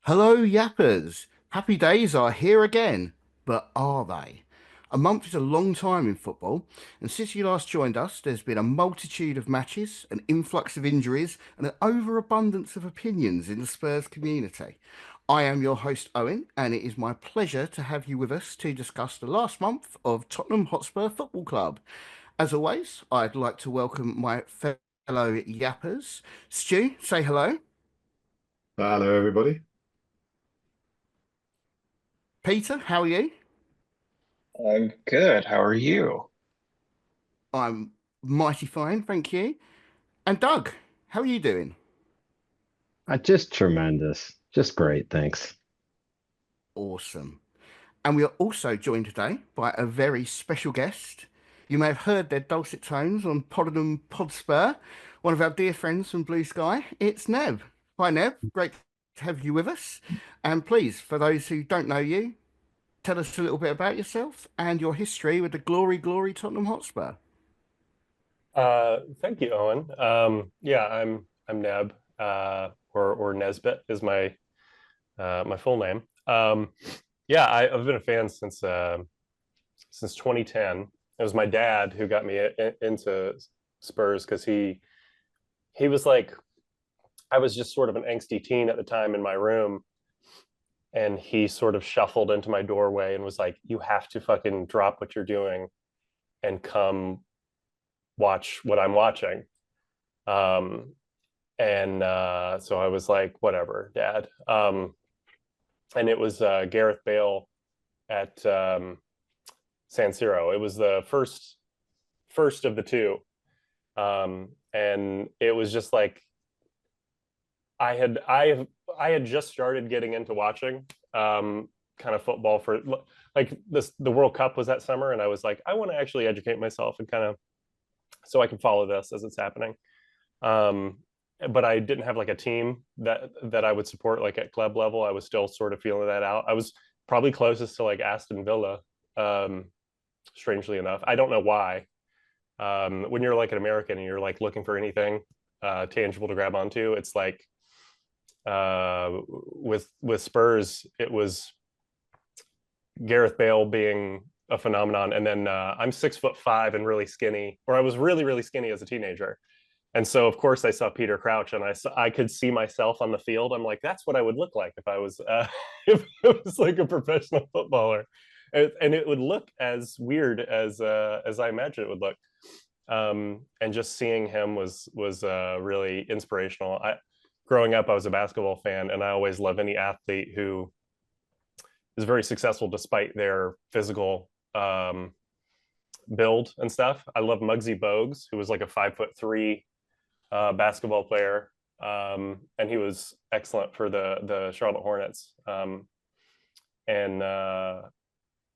Hello, yappers. Happy days are here again, but are they? A month is a long time in football, and since you last joined us, there's been a multitude of matches, an influx of injuries, and an overabundance of opinions in the Spurs community. I am your host, Owen, and it is my pleasure to have you with us to discuss the last month of Tottenham Hotspur Football Club. As always, I'd like to welcome my fellow yappers. Stu, say hello. Hello, everybody. Peter, how are you? I'm good. How are you? I'm mighty fine, thank you. And Doug, how are you doing? Just tremendous. Just great. Thanks. Awesome. And we are also joined today by a very special guest. You may have heard their dulcet tones on Poddenham Podspur, one of our dear friends from Bluesky. It's Nebb. Hi, Nebb. Great to have you with us. And please, for those who don't know you, tell us a little bit about yourself and your history with the glory Tottenham Hotspur. Thank you, Owen. Yeah, I'm Nebb, or Nesbit is my full name. Yeah, I've been a fan since 2010. It was my dad who got me into Spurs because he was like, I was just sort of an angsty teen at the time in my room, and he sort of shuffled into my doorway and was like, "You have to fucking drop what you're doing and come watch what I'm watching." Um, and so I was like, whatever, Dad. And it was Gareth Bale at San Siro. It was the first of the two, and it was just like I had just started getting into watching kind of football for like this. The World Cup was that summer, and I was like, I want to actually educate myself and kind of so I can follow this as it's happening. Um, but I didn't have like a team that I would support like at club level. I was still sort of feeling that out. I was probably closest to like Aston Villa, strangely enough. I don't know why. When you're like an American and you're like looking for anything tangible to grab onto, it's like with Spurs, it was Gareth Bale being a phenomenon, and then I'm 6'5" and really skinny, or I was really skinny as a teenager, and so of course I saw Peter Crouch, and I could see myself on the field. I'm like, that's what I would look like if I was if I was like a professional footballer, and it would look as weird as I imagine it would look. And just seeing him was really inspirational. Growing up, I was a basketball fan, and I always love any athlete who is very successful despite their physical build and stuff. I love Muggsy Bogues, who was like a 5'3" basketball player, and he was excellent for the Charlotte Hornets. And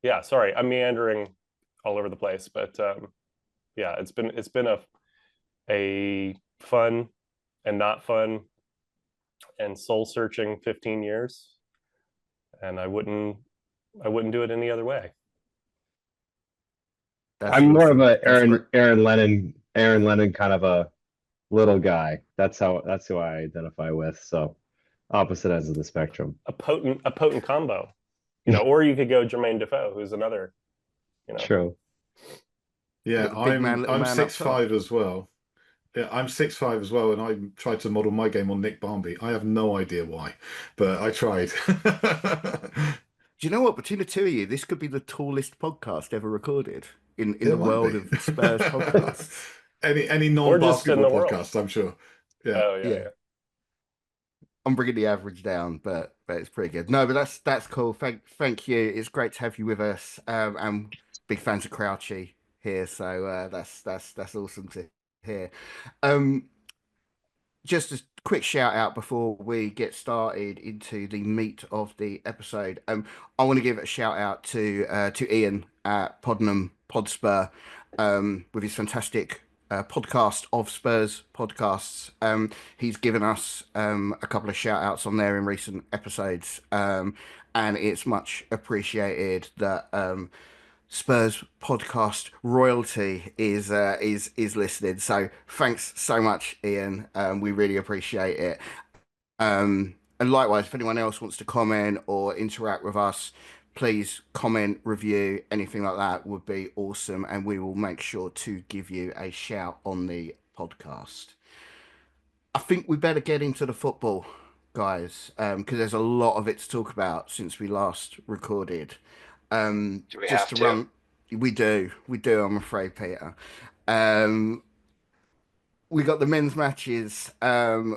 yeah, sorry, I'm meandering all over the place, but yeah, it's been a fun and not fun and soul searching 15 years, and I wouldn't do it any other way. That's I'm more of awesome. a That's great. Aaron Lennon kind of a little guy. That's who I identify with. So opposite ends of the spectrum. A potent combo, or you could go Jermaine Defoe, who's another, you know. True. Yeah, Big man, I'm little I'm man up six top. five as well. Yeah, I'm 6'5" as well, and I tried to model my game on Nick Barmby. I have no idea why, but I tried. Do you know what? Between the two of you, this could be the tallest podcast ever recorded in the It might world be. of Spurs podcasts. Any Or just in non-basketball the world. podcast, I'm sure. Yeah. Oh yeah, Yeah, I'm bringing the average down, but it's pretty good. No, but that's cool. Thank you. It's great to have you with us. And big fans of Crouchy here, so that's awesome to hear. Um, just a quick shout out before we get started into the meat of the episode. I want to give a shout out to Ian at Poddenham Podspur, with his fantastic podcast of Spurs podcasts. He's given us a couple of shout outs on there in recent episodes, and it's much appreciated that Spurs podcast royalty is listening. So thanks so much, Ian. We really appreciate it. Um, And likewise, if anyone else wants to comment or interact with us, please comment, review, anything like that would be awesome. And we will make sure to give you a shout on the podcast. I think we better get into the football, guys, because there's a lot of it to talk about since we last recorded. Do we Just have to to? run, we do, I'm afraid, Peter. We got the men's matches.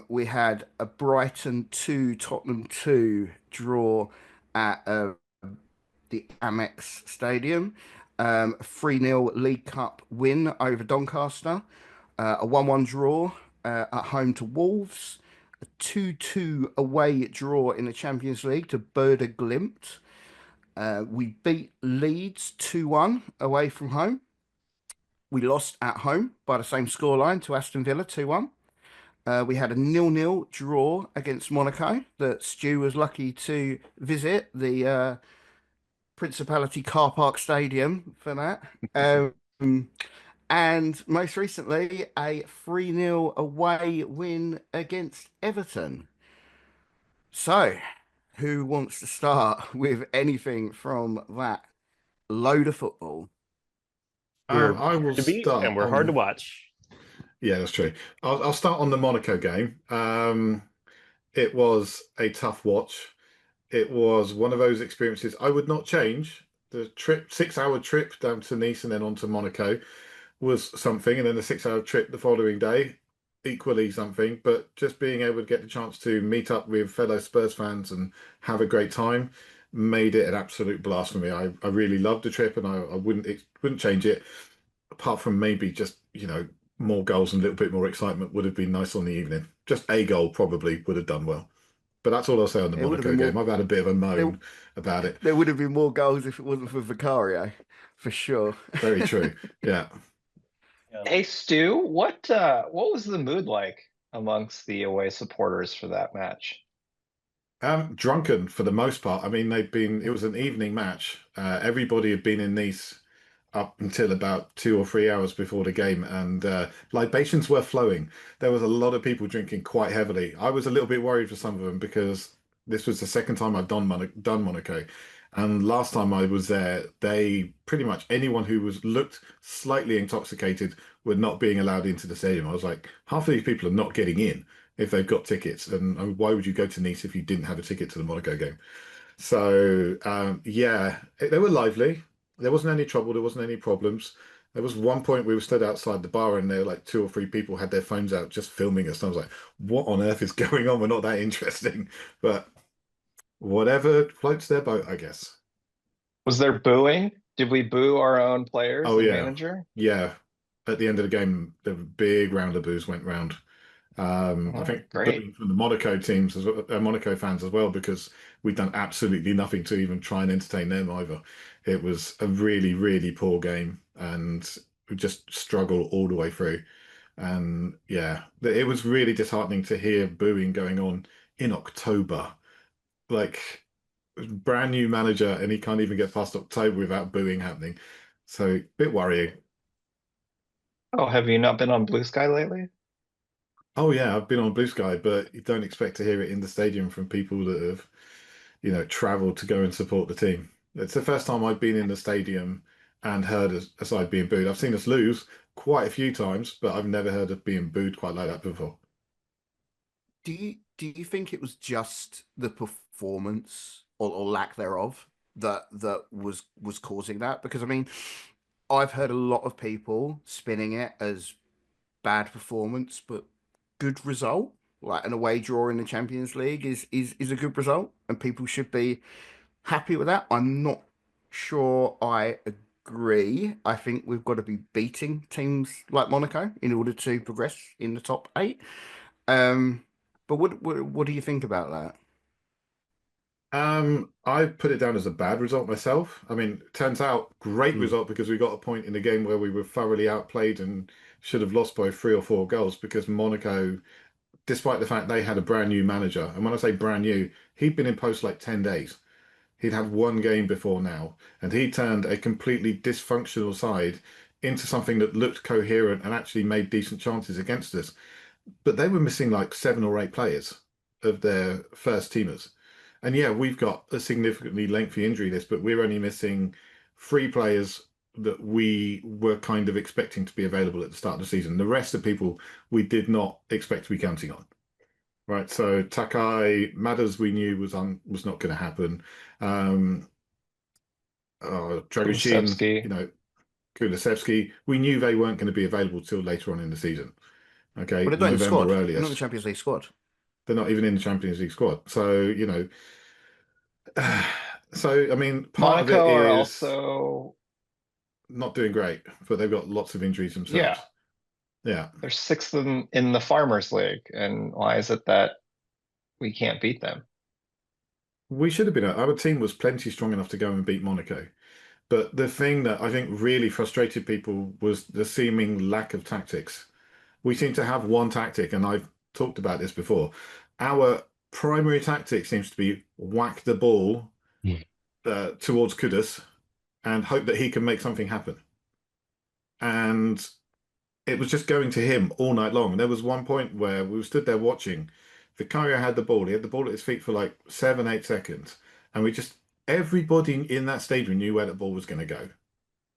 We had a Brighton 2, Tottenham 2 draw at the Amex Stadium. 3-0 League Cup win over Doncaster. A 1-1 draw at home to Wolves. A 2-2 away draw in the Champions League to Bodo Glimt. We beat Leeds 2-1 away from home. We lost at home by the same scoreline to Aston Villa 2-1. We had a 0-0 draw against Monaco that Stu was lucky to visit the Principality Car Park Stadium for that. And most recently, a 3-0 away win against Everton. So, who wants to start with anything from that load of football? We're I will hard to beat start and we're on hard to watch. Yeah, that's true. I'll start on the Monaco game. It was a tough watch. It was one of those experiences I would not change. The trip, 6-hour trip down to Nice and then on to Monaco was something, and then the 6-hour trip the following day, equally something. But just being able to get the chance to meet up with fellow Spurs fans and have a great time made it an absolute blast for me. I really loved the trip, and I wouldn't change it, apart from maybe just, more goals and a little bit more excitement would have been nice on the evening. Just a goal probably would have done well. But that's all I'll say on the It would have Monaco been game. more. I've had a bit of a There, moan about it. there would have been more goals if it wasn't for Vicario, for sure. Very true. Yeah. Hey Stu, what was the mood like amongst the away supporters for that match? Drunken for the most part. I mean, it was an evening match. Everybody had been in Nice up until about 2 or 3 hours before the game, and libations were flowing. There was a lot of people drinking quite heavily. I was a little bit worried for some of them because this was the second time I've done Monaco, and last time I was there, they pretty much anyone who looked slightly intoxicated were not being allowed into the stadium. I was like, half of these people are not getting in if they've got tickets, and why would you go to Nice if you didn't have a ticket to the Monaco game? So yeah, they were lively. There wasn't any trouble. There wasn't any problems. There was one point we were stood outside the bar and there were like 2 or 3 people had their phones out just filming us. And I was like, what on earth is going on? We're not that interesting. But whatever floats their boat, I guess. Was there booing? Did we boo our own players Oh, and yeah. manager? Yeah. At the end of the game, the big round of boos went round. I Oh, think great. booing from the Monaco teams, Monaco fans as well, because we'd done absolutely nothing to even try and entertain them either. It was a really, really poor game, and we just struggled all the way through. And yeah, it was really disheartening to hear booing going on in October. Like, brand new manager, and he can't even get past October without booing happening. So, a bit worrying. Oh, have you not been on Bluesky lately? Oh yeah, I've been on Bluesky, but you don't expect to hear it in the stadium from people that have, traveled to go and support the team. It's the first time I've been in the stadium and heard a side being booed. I've seen us lose quite a few times, but I've never heard of being booed quite like that before. Do you think it was just the performance or lack thereof that was causing that? Because I mean, I've heard a lot of people spinning it as bad performance, but good result. Like an away draw in the Champions League is a good result, and people should be happy with that. I'm not sure I agree. I think we've got to be beating teams like Monaco in order to progress in the top 8. But what do you think about that? I put it down as a bad result myself. I mean, turns out great result because we got a point in the game where we were thoroughly outplayed and should have lost by 3 or 4 goals because Monaco, despite the fact they had a brand new manager, and when I say brand new, he'd been in post like 10 days. He'd had one game before now, and he turned a completely dysfunctional side into something that looked coherent and actually made decent chances against us. But they were missing like 7 or 8 players. of their first teamers. And yeah, we've got a significantly lengthy injury list, but we're only missing 3 players that we were kind of expecting to be available at the start of the season. The rest of people we did not expect to be counting on. Right, so Takai, Matters we knew was not going to happen. Dragoshin, Kulusevski. you know, Kulusevski, we knew they weren't going to be available till later on in the season. Okay, But they're not in the squad. November They're not in the earliest. Champions League squad. They're not even in the Champions League squad. So, you know, so I mean, part Monaco of it are is also not doing great, but they've got lots of injuries themselves. Yeah. they're 6th in the Farmers League, and why is it that we can't beat them? We should have been. Our team was plenty strong enough to go and beat Monaco. But the thing that I think really frustrated people was the seeming lack of tactics. We seem to have one tactic, and I've talked about this before. Our primary tactic seems to be whack the ball towards Kudus and hope that he can make something happen. And it was just going to him all night long. And there was one point where we stood there watching. Vicario had the ball. He had the ball at his feet for like 7-8 seconds. And everybody in that stadium knew where the ball was going to go.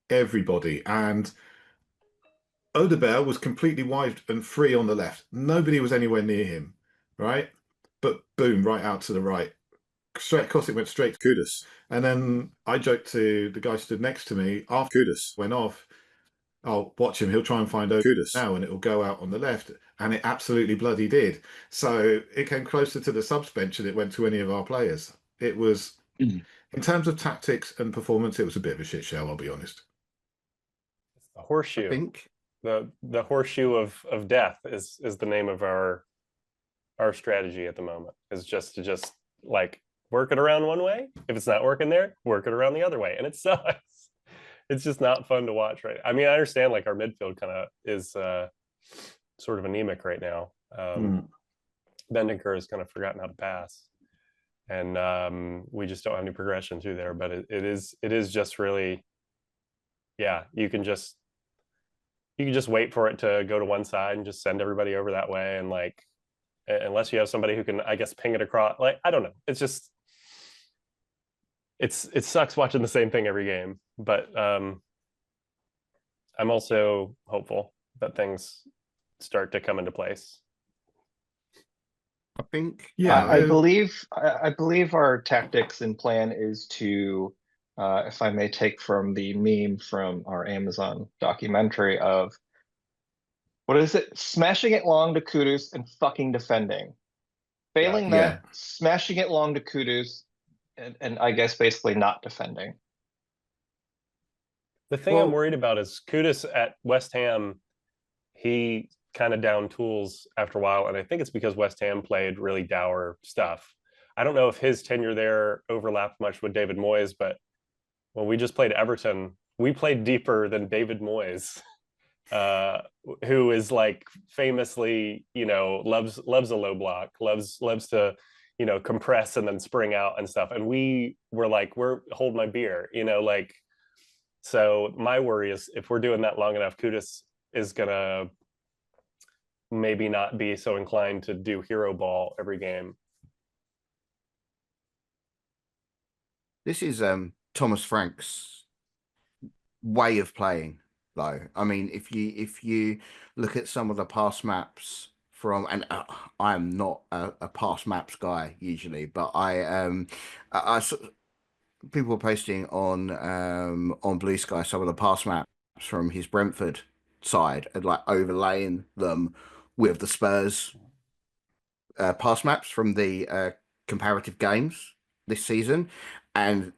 Everybody. And Odebert was completely wide and free on the left. Nobody was anywhere near him, right? But boom, right out to the right. Straight across, it went straight to Kudus. And then I joked to the guy stood next to me after Kudus went off. I'll watch him. He'll try and find Kudus now, and it'll go out on the left. And it absolutely bloody did. So it came closer to the subs bench than it went to any of our players. It was, in terms of tactics and performance, it was a bit of a shit show, I'll be honest. It's the horseshoe. I think The horseshoe of death is the name of our strategy at the moment. Is just to like work it around one way. If it's not working there, work it around the other way, and it sucks. It's just not fun to watch, right? I mean, I understand like our midfield kind of is sort of anemic right now. Bendiker has kind of forgotten how to pass, and we just don't have any progression through there. But it is just really, yeah. You can just wait for it to go to one side and just send everybody over that way, and like unless you have somebody who can, I guess, ping it across. Like I don't know. It's just it sucks watching the same thing every game. But I'm also hopeful that things start to come into place. I think Yeah, I believe our tactics and plan is to, if I may take from the meme from our Amazon documentary of, what is it? Smashing it long to Kudus and fucking defending. Failing that, smashing it long to Kudus, and I guess basically not defending. The thing I'm worried about is Kudus at West Ham. He kind of down tools after a while, and I think it's because West Ham played really dour stuff. I don't know if his tenure there overlapped much with David Moyes, but when we just played Everton, we played deeper than David Moyes, who is like famously, loves a low block, loves to, compress and then spring out and stuff. And we were like, hold my beer, like. So my worry is if we're doing that long enough, Kudus is gonna maybe not be so inclined to do hero ball every game. this is Thomas Frank's way of playing, though. I mean, if you look at some of the pass maps from, and I am not a pass maps guy usually, but I people were posting on Bluesky some of the pass maps from his Brentford side and like overlaying them with the Spurs pass maps from the comparative games this season, and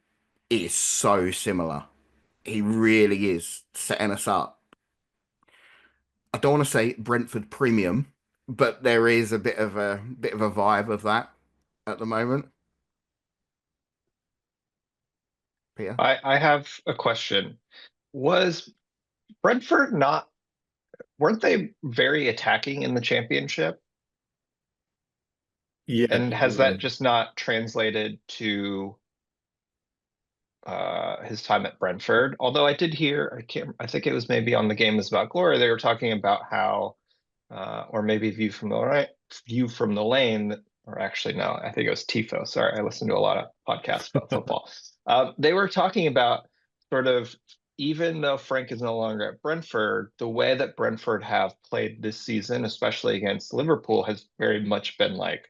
it is so similar. He really is setting us up. I don't want to say Brentford premium, but there is a bit of a vibe of that at the moment. Peter? I have a question. Was Brentford weren't they very attacking in the championship? Yeah. And has that just not translated to his time at Brentford? Although I did hear, I think it was maybe on the Game is About Glory, they were talking about how, or maybe View from the Lane, or actually no, I think it was Tifo. Sorry, I listened to a lot of podcasts about football. They were talking about sort of, even though Frank is no longer at Brentford, the way that Brentford have played this season, especially against Liverpool, has very much been like,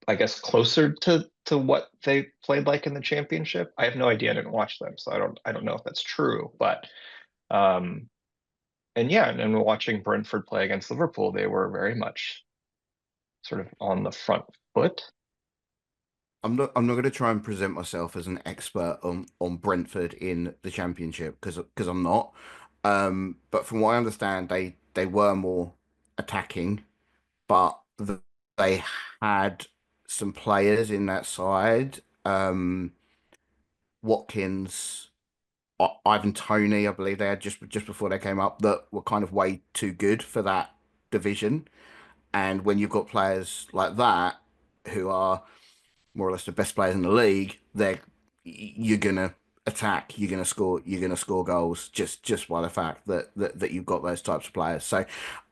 I guess, closer to what they played like in the Championship. I have no idea. I didn't watch them, so I don't know if that's true. But and yeah, and watching Brentford play against Liverpool, they were very much sort of on the front foot. I'm not going to try and present myself as an expert on Brentford in the Championship because I'm not. But from what I understand, they were more attacking, but they had some players in that side. Watkins, Ivan Toney, I believe they had just before they came up, that were kind of way too good for that division. And when you've got players like that who are more or less the best players in the league, you're gonna attack, you're gonna score goals just by the fact that you've got those types of players. So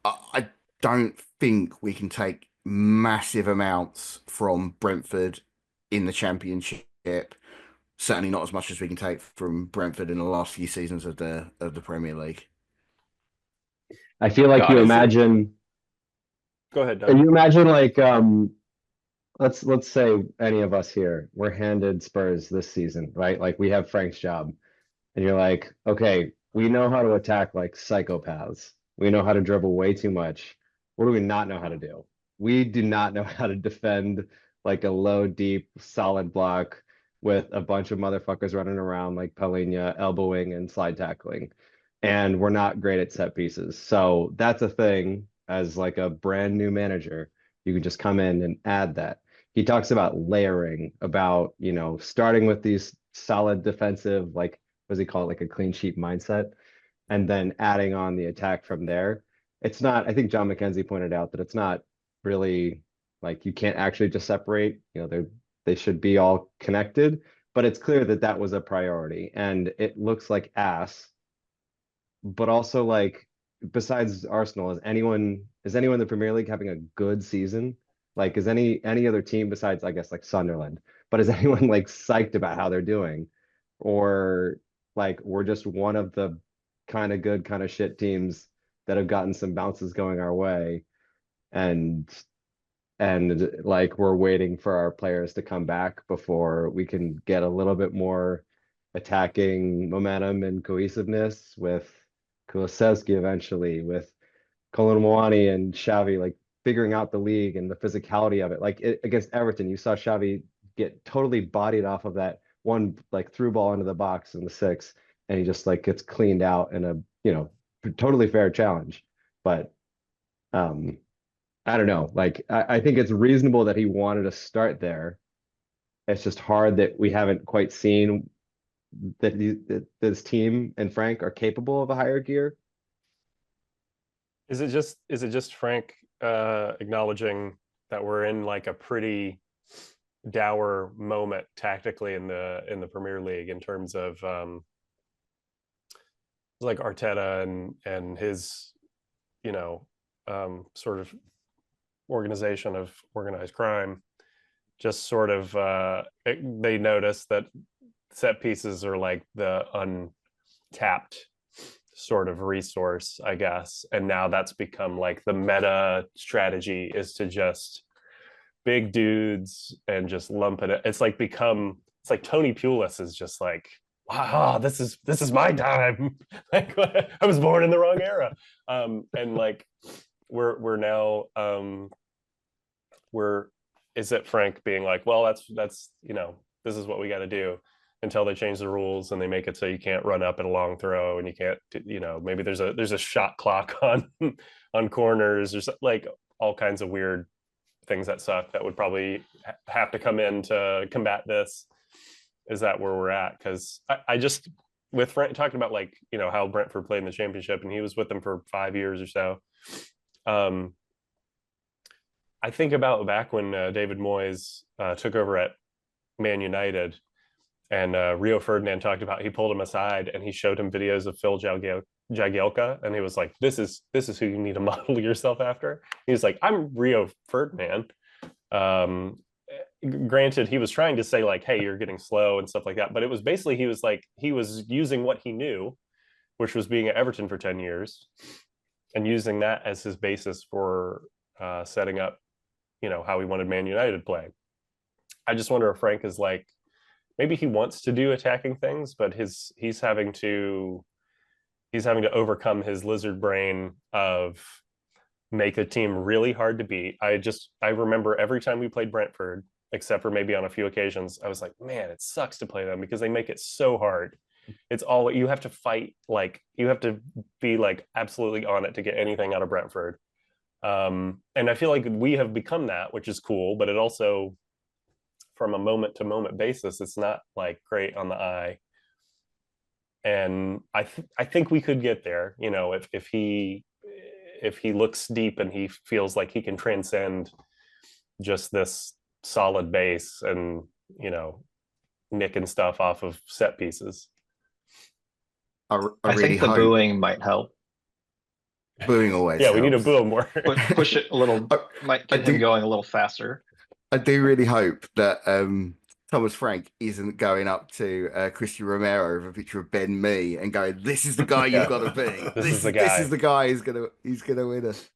I don't think we can take massive amounts from Brentford in the Championship. Certainly not as much as we can take from Brentford in the last few seasons of the Premier League. I feel like God, you is it- imagine. Go ahead, And Doug. you imagine like let's say any of us here, we're handed Spurs this season, right? Like we have Frank's job, and you're like, okay, we know how to attack like psychopaths. We know how to dribble way too much. What do we not know how to do? We do not know how to defend like a low, deep, solid block with a bunch of motherfuckers running around like Palhinha, elbowing and slide tackling. And we're not great at set pieces. So that's a thing as like a brand new manager. You can just come in and add that. He talks about layering, about, starting with these solid defensive, like, what does he call it, like a clean sheet mindset, and then adding on the attack from there. It's not, I think John McKenzie pointed out that it's not really like you can't actually just separate, they should be all connected, but it's clear that that was a priority and it looks like ass. But also like, besides Arsenal, is anyone in the Premier League having a good season? Like, is any other team besides, I guess, like Sunderland, but is anyone like psyched about how they're doing? Or like we're just one of the kind of good, kind of shit teams that have gotten some bounces going our way, and like we're waiting for our players to come back before we can get a little bit more attacking momentum and cohesiveness with COYSky eventually, with Colin Mwani and Xavi, like figuring out the league and the physicality of it. Like against Everton, you saw Xavi get totally bodied off of that one like through ball into the box in the 6, and he just like gets cleaned out in a totally fair challenge. But I don't know. Like I think it's reasonable that he wanted to start there. It's just hard that we haven't quite seen that this team and Frank are capable of a higher gear. Is it just Frank acknowledging that we're in like a pretty dour moment tactically in the Premier League in terms of like Arteta and his sort of organization of organized crime, just sort of they notice that set pieces are like the untapped sort of resource, I guess, and now that's become like the meta strategy is to just big dudes and just lump it. It's like Tony Pulis is just like, wow, this is my time. Like I was born in the wrong era. And like we're now is it Frank being like, well, that's this is what we got to do until they change the rules and they make it so you can't run up at a long throw and you can't, maybe there's a shot clock on corners. There's like all kinds of weird things that suck that would probably have to come in to combat this. Is that where we're at? Because I just, with Frank talking about like, how Brentford played in the Championship and he was with them for 5 years or so. I think about back when David Moyes took over at Man United, and Rio Ferdinand talked about, he pulled him aside and he showed him videos of Phil Jagielka, and he was like, this is who you need to model yourself after. He was like, I'm Rio Ferdinand. Granted, he was trying to say like, hey, you're getting slow and stuff like that, but it was basically he was using what he knew, which was being at Everton for 10 years and using that as his basis for setting up, how he wanted Man United playing. I just wonder if Frank is like, maybe he wants to do attacking things, but he's having to overcome his lizard brain of make a team really hard to beat. I remember every time we played Brentford, except for maybe on a few occasions, I was like, man, it sucks to play them because they make it so hard. It's all you have to fight, like you have to be like absolutely on it to get anything out of Brentford. And I feel like we have become that, which is cool, but it also, from a moment to moment basis, it's not like great on the eye. And I think we could get there, if he looks deep and he feels like he can transcend just this solid base and nicking stuff off of set pieces. I think the booing might help. Booing always yeah, we need to helps. boo him more. Push it a little, might get him going a little faster. I do really hope that Thomas Frank isn't going up to Christian Romero with a picture of Ben Mee and going, "This is the guy you've got to be. This is the guy. This is the guy who's gonna win us."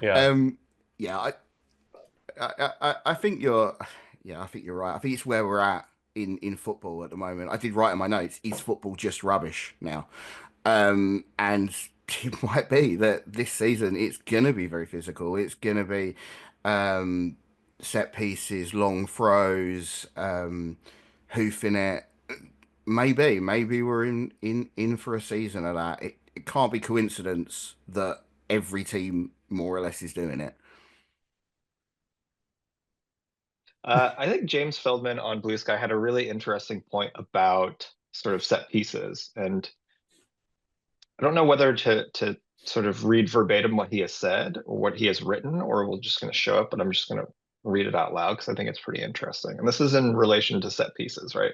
Yeah. Yeah. I think you're right. I think it's where we're at in football at the moment. I did write in my notes, is football just rubbish now? And it might be that this season it's gonna be very physical. It's gonna be set pieces, long throws, hoofing it. Maybe we're in for a season of that. It can't be coincidence that every team more or less is doing it. I think James Feldman on Bluesky had a really interesting point about sort of set pieces, and I don't know whether to sort of read verbatim what he has said or what he has written, or we're just going to show up, but I'm just going to read it out loud because I think it's pretty interesting. And this is in relation to set pieces, right?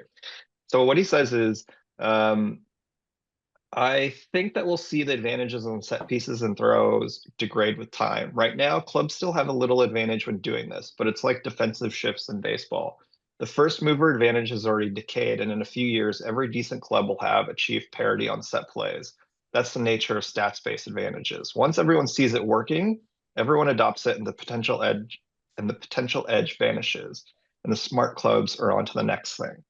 So what he says is, I think that we'll see the advantages on set pieces and throws degrade with time. Right now, clubs still have a little advantage when doing this, but it's like defensive shifts in baseball. The first mover advantage has already decayed, and in a few years, every decent club will have achieved parity on set plays. That's the nature of stats-based advantages. Once everyone sees it working, everyone adopts it, and the potential edge vanishes, and the smart clubs are on to the next thing.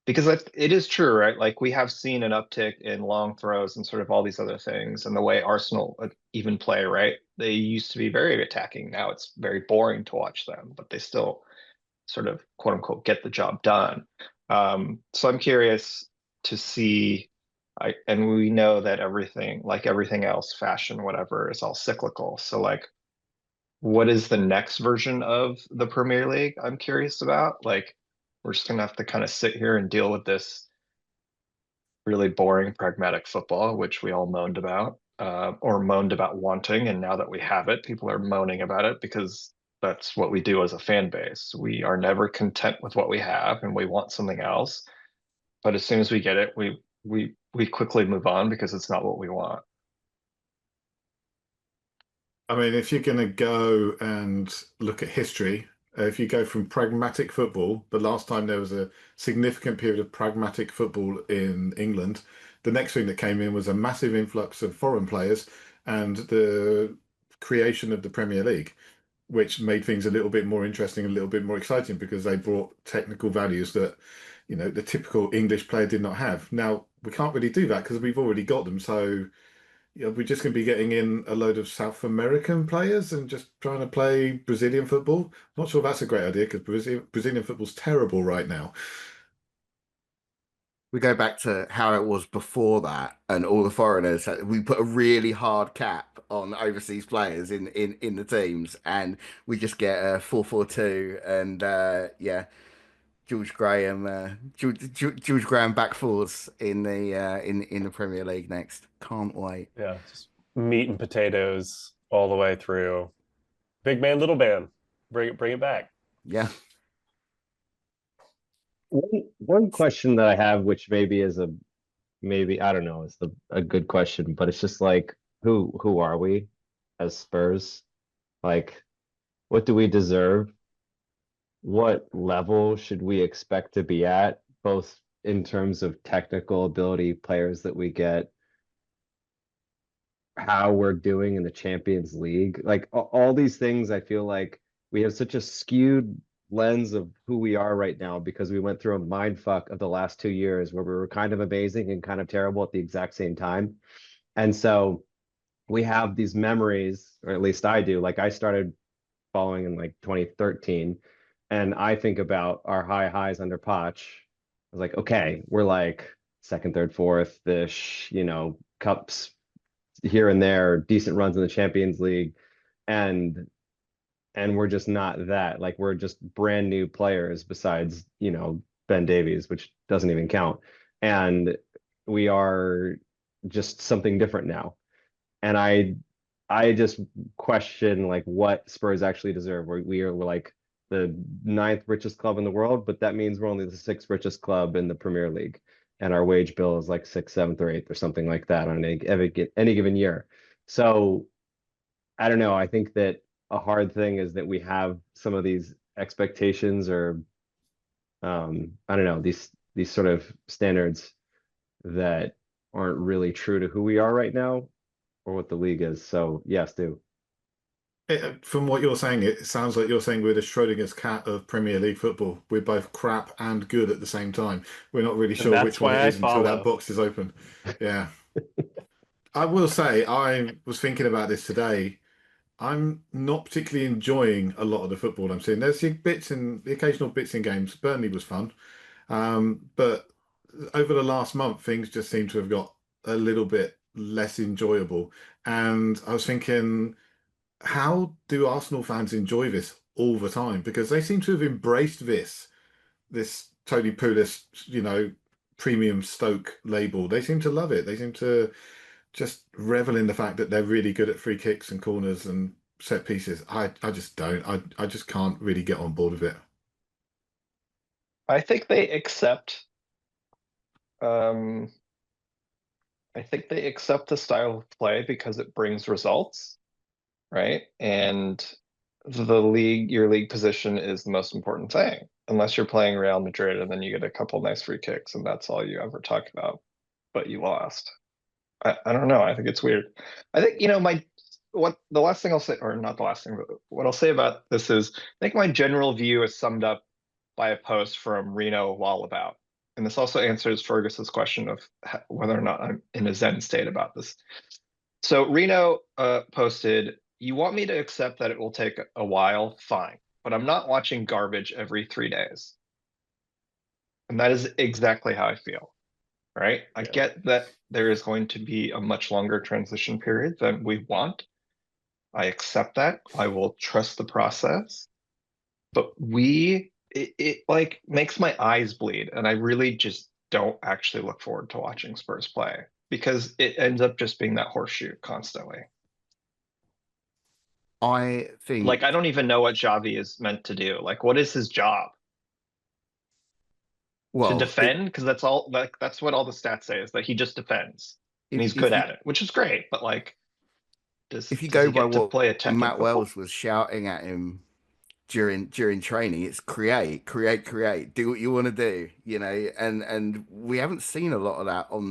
Because it is true, right? Like we have seen an uptick in long throws and sort of all these other things, and the way Arsenal even play, right? They used to be very attacking. Now it's very boring to watch them, but they still sort of quote unquote get the job done. So I'm curious to see. And we know that everything, like everything else, fashion, whatever, is all cyclical. So like, what is the next version of the Premier League? I'm curious about. Like, we're just gonna have to kind of sit here and deal with this really boring, pragmatic football, which we all moaned about, or moaned about wanting. And now that we have it, people are moaning about it because that's what we do as a fan base. We are never content with what we have, and we want something else. But as soon as we get it, we quickly move on because it's not what we want. I mean, if you're going to go and look at history, if you go from pragmatic football, the last time there was a significant period of pragmatic football in England, the next thing that came in was a massive influx of foreign players and the creation of the Premier League, which made things a little bit more interesting, a little bit more exciting because they brought technical values that, the typical English player did not have. Now, we can't really do that because we've already got them. So we're just going to be getting in a load of South American players and just trying to play Brazilian football. Not sure that's a great idea because Brazilian football's terrible right now. We go back to how it was before that, and all the foreigners. We put a really hard cap on overseas players in the teams, and we just get a 4-4-2, and George Graham back fours in the Premier League next. Can't wait. Yeah, just meat and potatoes all the way through. Big man, little man, bring it back. Yeah. One question that I have, which maybe is I don't know, is a good question, but it's just like, who are we as Spurs? Like, what do we deserve? What level should we expect to be at, both in terms of technical ability, players that we get, how we're doing in the Champions League? Like all these things, I feel like we have such a skewed lens of who we are right now because we went through a mind fuck of the last 2 years where we were kind of amazing and kind of terrible at the exact same time. And so we have these memories, or at least I do. Like I started following in like 2013, and I think about our high highs under Poch. I was like, okay, we're like second, third, fourth ish, cups here and there, decent runs in the Champions League, and we're just not that. Like we're just brand new players besides, Ben Davies, which doesn't even count. And we are just something different now. And I just question like what Spurs actually deserve. We're like the ninth richest club in the world, but that means we're only the sixth richest club in the Premier League, and our wage bill is like sixth, seventh, or eighth, or something like that on any given year. So I don't know. I think that a hard thing is that we have some of these expectations, or I don't know, these sort of standards that aren't really true to who we are right now or what the league is. So yes, do. From what you're saying, it sounds like you're saying we're the Schrodinger's cat of Premier League football. We're both crap and good at the same time. We're not really And sure that's which one why it I is until that follow. box is open. Yeah. I will say, I was thinking about this today. I'm not particularly enjoying a lot of the football I'm seeing. There's the occasional bits in games. Burnley was fun. But over the last month, things just seem to have got a little bit less enjoyable. And I was thinking, how do Arsenal fans enjoy this all the time? Because they seem to have embraced this Tony Pulis, premium Stoke label. They seem to love it. They seem to just revel in the fact that they're really good at free kicks and corners and set pieces. I just don't. I just can't really get on board with it. I think they accept um I think they accept the style of play because it brings results, right? And your league position is the most important thing, unless you're playing Real Madrid and then you get a couple nice free kicks and that's all you ever talk about, but you lost. I don't know. I think it's weird. I think, what the last thing I'll say, or not the last thing, but what I'll say about this is I think my general view is summed up by a post from Reno Wallabout. And this also answers Fergus's question of whether or not I'm in a Zen state about this. So Reno posted, "You want me to accept that it will take a while? Fine. But I'm not watching garbage every 3 days." And that is exactly how I feel, right? I Yeah. get that there is going to be a much longer transition period than we want. I accept that. I will trust the process. But it like makes my eyes bleed, and I really just don't actually look forward to watching Spurs play because it ends up just being that horseshoe constantly. I think, Like I don't even know what Xavi is meant to do. Like what is his job? To well, defend? Because that's what all the stats say is that he just defends and he's good if you at it, which is great, but like if you does go he by get to what play attacking Matt football? Wells was shouting at him during training, it's create, create, create, do what you want to do, and we haven't seen a lot of that on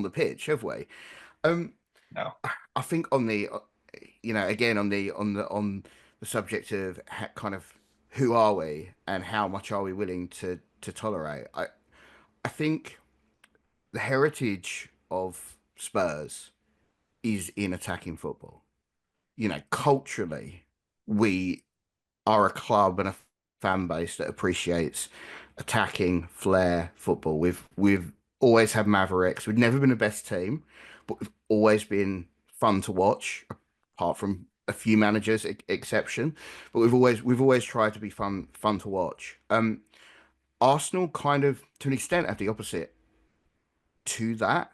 the pitch, have we? Um, No. I think on the, again on the subject of kind of who are we and how much are we willing to tolerate. I think the heritage of Spurs is in attacking football. Culturally, we are a club and a fan base that appreciates attacking flair football. We've always had Mavericks. We've never been the best team, but we've always been fun to watch, apart from a few managers exception. But we've always tried to be fun to watch. Arsenal kind of to an extent have the opposite to that.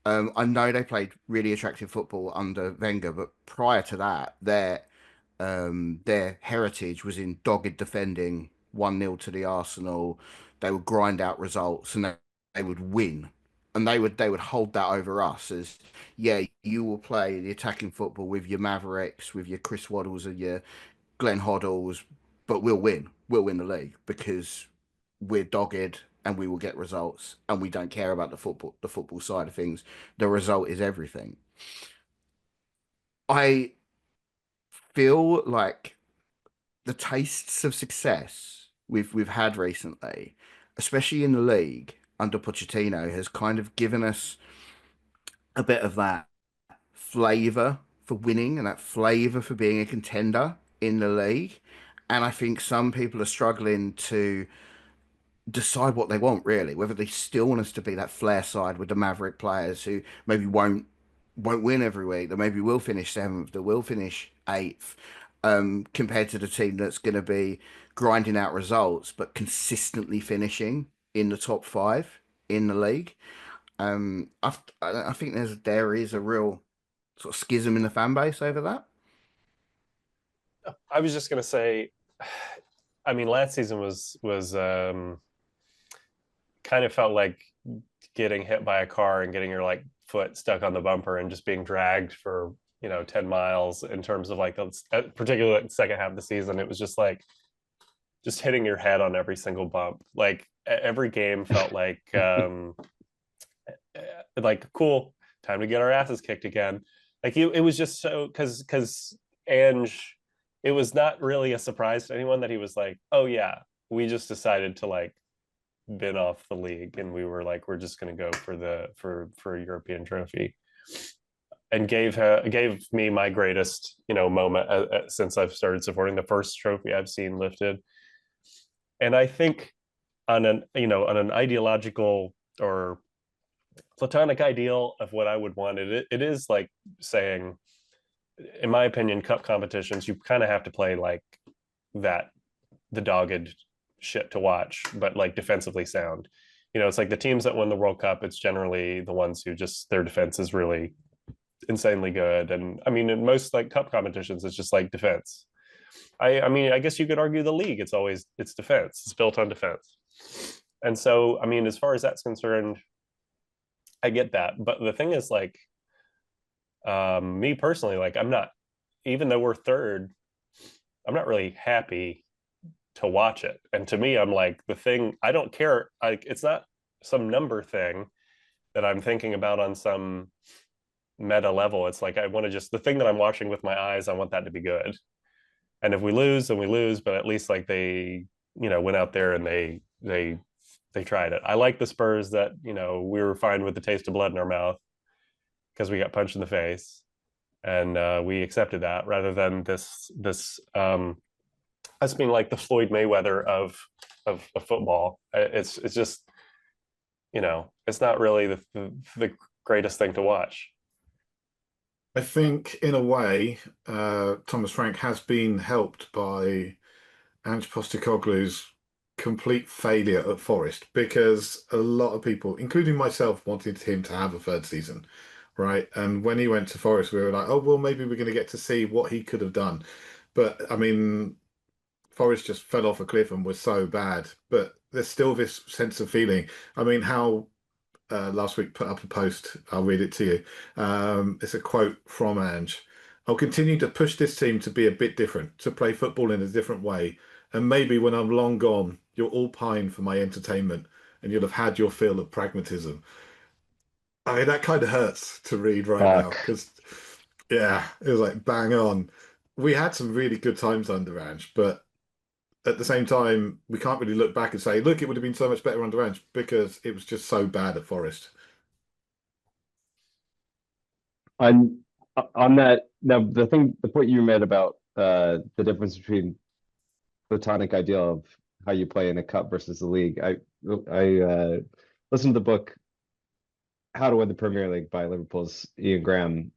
I know they played really attractive football under Wenger, but prior to that, their heritage was in dogged defending, 1-0 to the Arsenal. They would grind out results and they would win. And they would hold that over us as, yeah, you will play the attacking football with your Mavericks, with your Chris Waddles and your Glenn Hoddles, but we'll win. We'll win the league because we're dogged and we will get results, and we don't care about the football side of things. The result is everything. I feel like the tastes of success we've had recently, especially in the league under Pochettino, has kind of given us a bit of that flavor for winning and that flavor for being a contender in the league. And I think some people are struggling to decide what they want, really, whether they still want us to be that flair side with the Maverick players who maybe won't win every week, that maybe will finish seventh, that will finish eighth, compared to the team that's going to be grinding out results but consistently finishing in the top five in the league. I think there is a real sort of schism in the fan base over that. I was just gonna say, I mean, last season was kind of felt like getting hit by a car and getting your like foot stuck on the bumper and just being dragged for 10 miles in terms of like particularly the second half of the season. It was just like just hitting your head on every single bump. Like every game felt like like cool, time to get our asses kicked again. Like it was just so because Ange, it was not really a surprise to anyone that he was like, oh yeah, we just decided to like bin off the league and we were like, we're just going to go for a European trophy, and gave me my greatest moment since I've started supporting, the first trophy I've seen lifted. And I think on an ideological or platonic ideal of what I would want, it is like saying, in my opinion, cup competitions, you kind of have to play like that, the dogged shit to watch, but like defensively sound. It's like the teams that win the World Cup, it's generally the ones who just, their defense is really insanely good. And I mean, in most like cup competitions, it's just like defense. I mean, I guess you could argue the league, it's defense. It's built on defense. And so, I mean, as far as that's concerned, I get that. But the thing is, like, me personally, like, I'm not, even though we're third, I'm not really happy to watch it. And to me, I'm like, the thing, I don't care. Like, it's not some number thing that I'm thinking about on some meta level. It's like, I want to just, the thing that I'm watching with my eyes, I want that to be good. And if we lose, then we lose, but at least like they, went out there and they tried it. I like the Spurs that, we were fine with the taste of blood in our mouth because we got punched in the face, and we accepted that, rather than this us being like the Floyd Mayweather of football. It's just, it's not really the greatest thing to watch. I think in a way, Thomas Frank has been helped by Ange Postecoglou's complete failure at Forest, because a lot of people, including myself, wanted him to have a third season, right? And when he went to Forest, we were like, oh, well, maybe we're going to get to see what he could have done. But I mean, Forest just fell off a cliff and was so bad. But there's still this sense of feeling. I mean, how last week put up a post, I'll read it to you. It's a quote from Ange. I'll continue to push this team to be a bit different, to play football in a different way. And maybe when I'm long gone, you'll all pine for my entertainment and you'll have had your fill of pragmatism. I mean, that kind of hurts to read right now, because, yeah, it was like bang on. We had some really good times under Ange, but at the same time, we can't really look back and say, look, it would have been so much better under Ange, because it was just so bad at Forest. On that, now the point you made about the difference between platonic ideal of how you play in a cup versus the league. I listened to the book How to Win the Premier League by Liverpool's Ian Graham,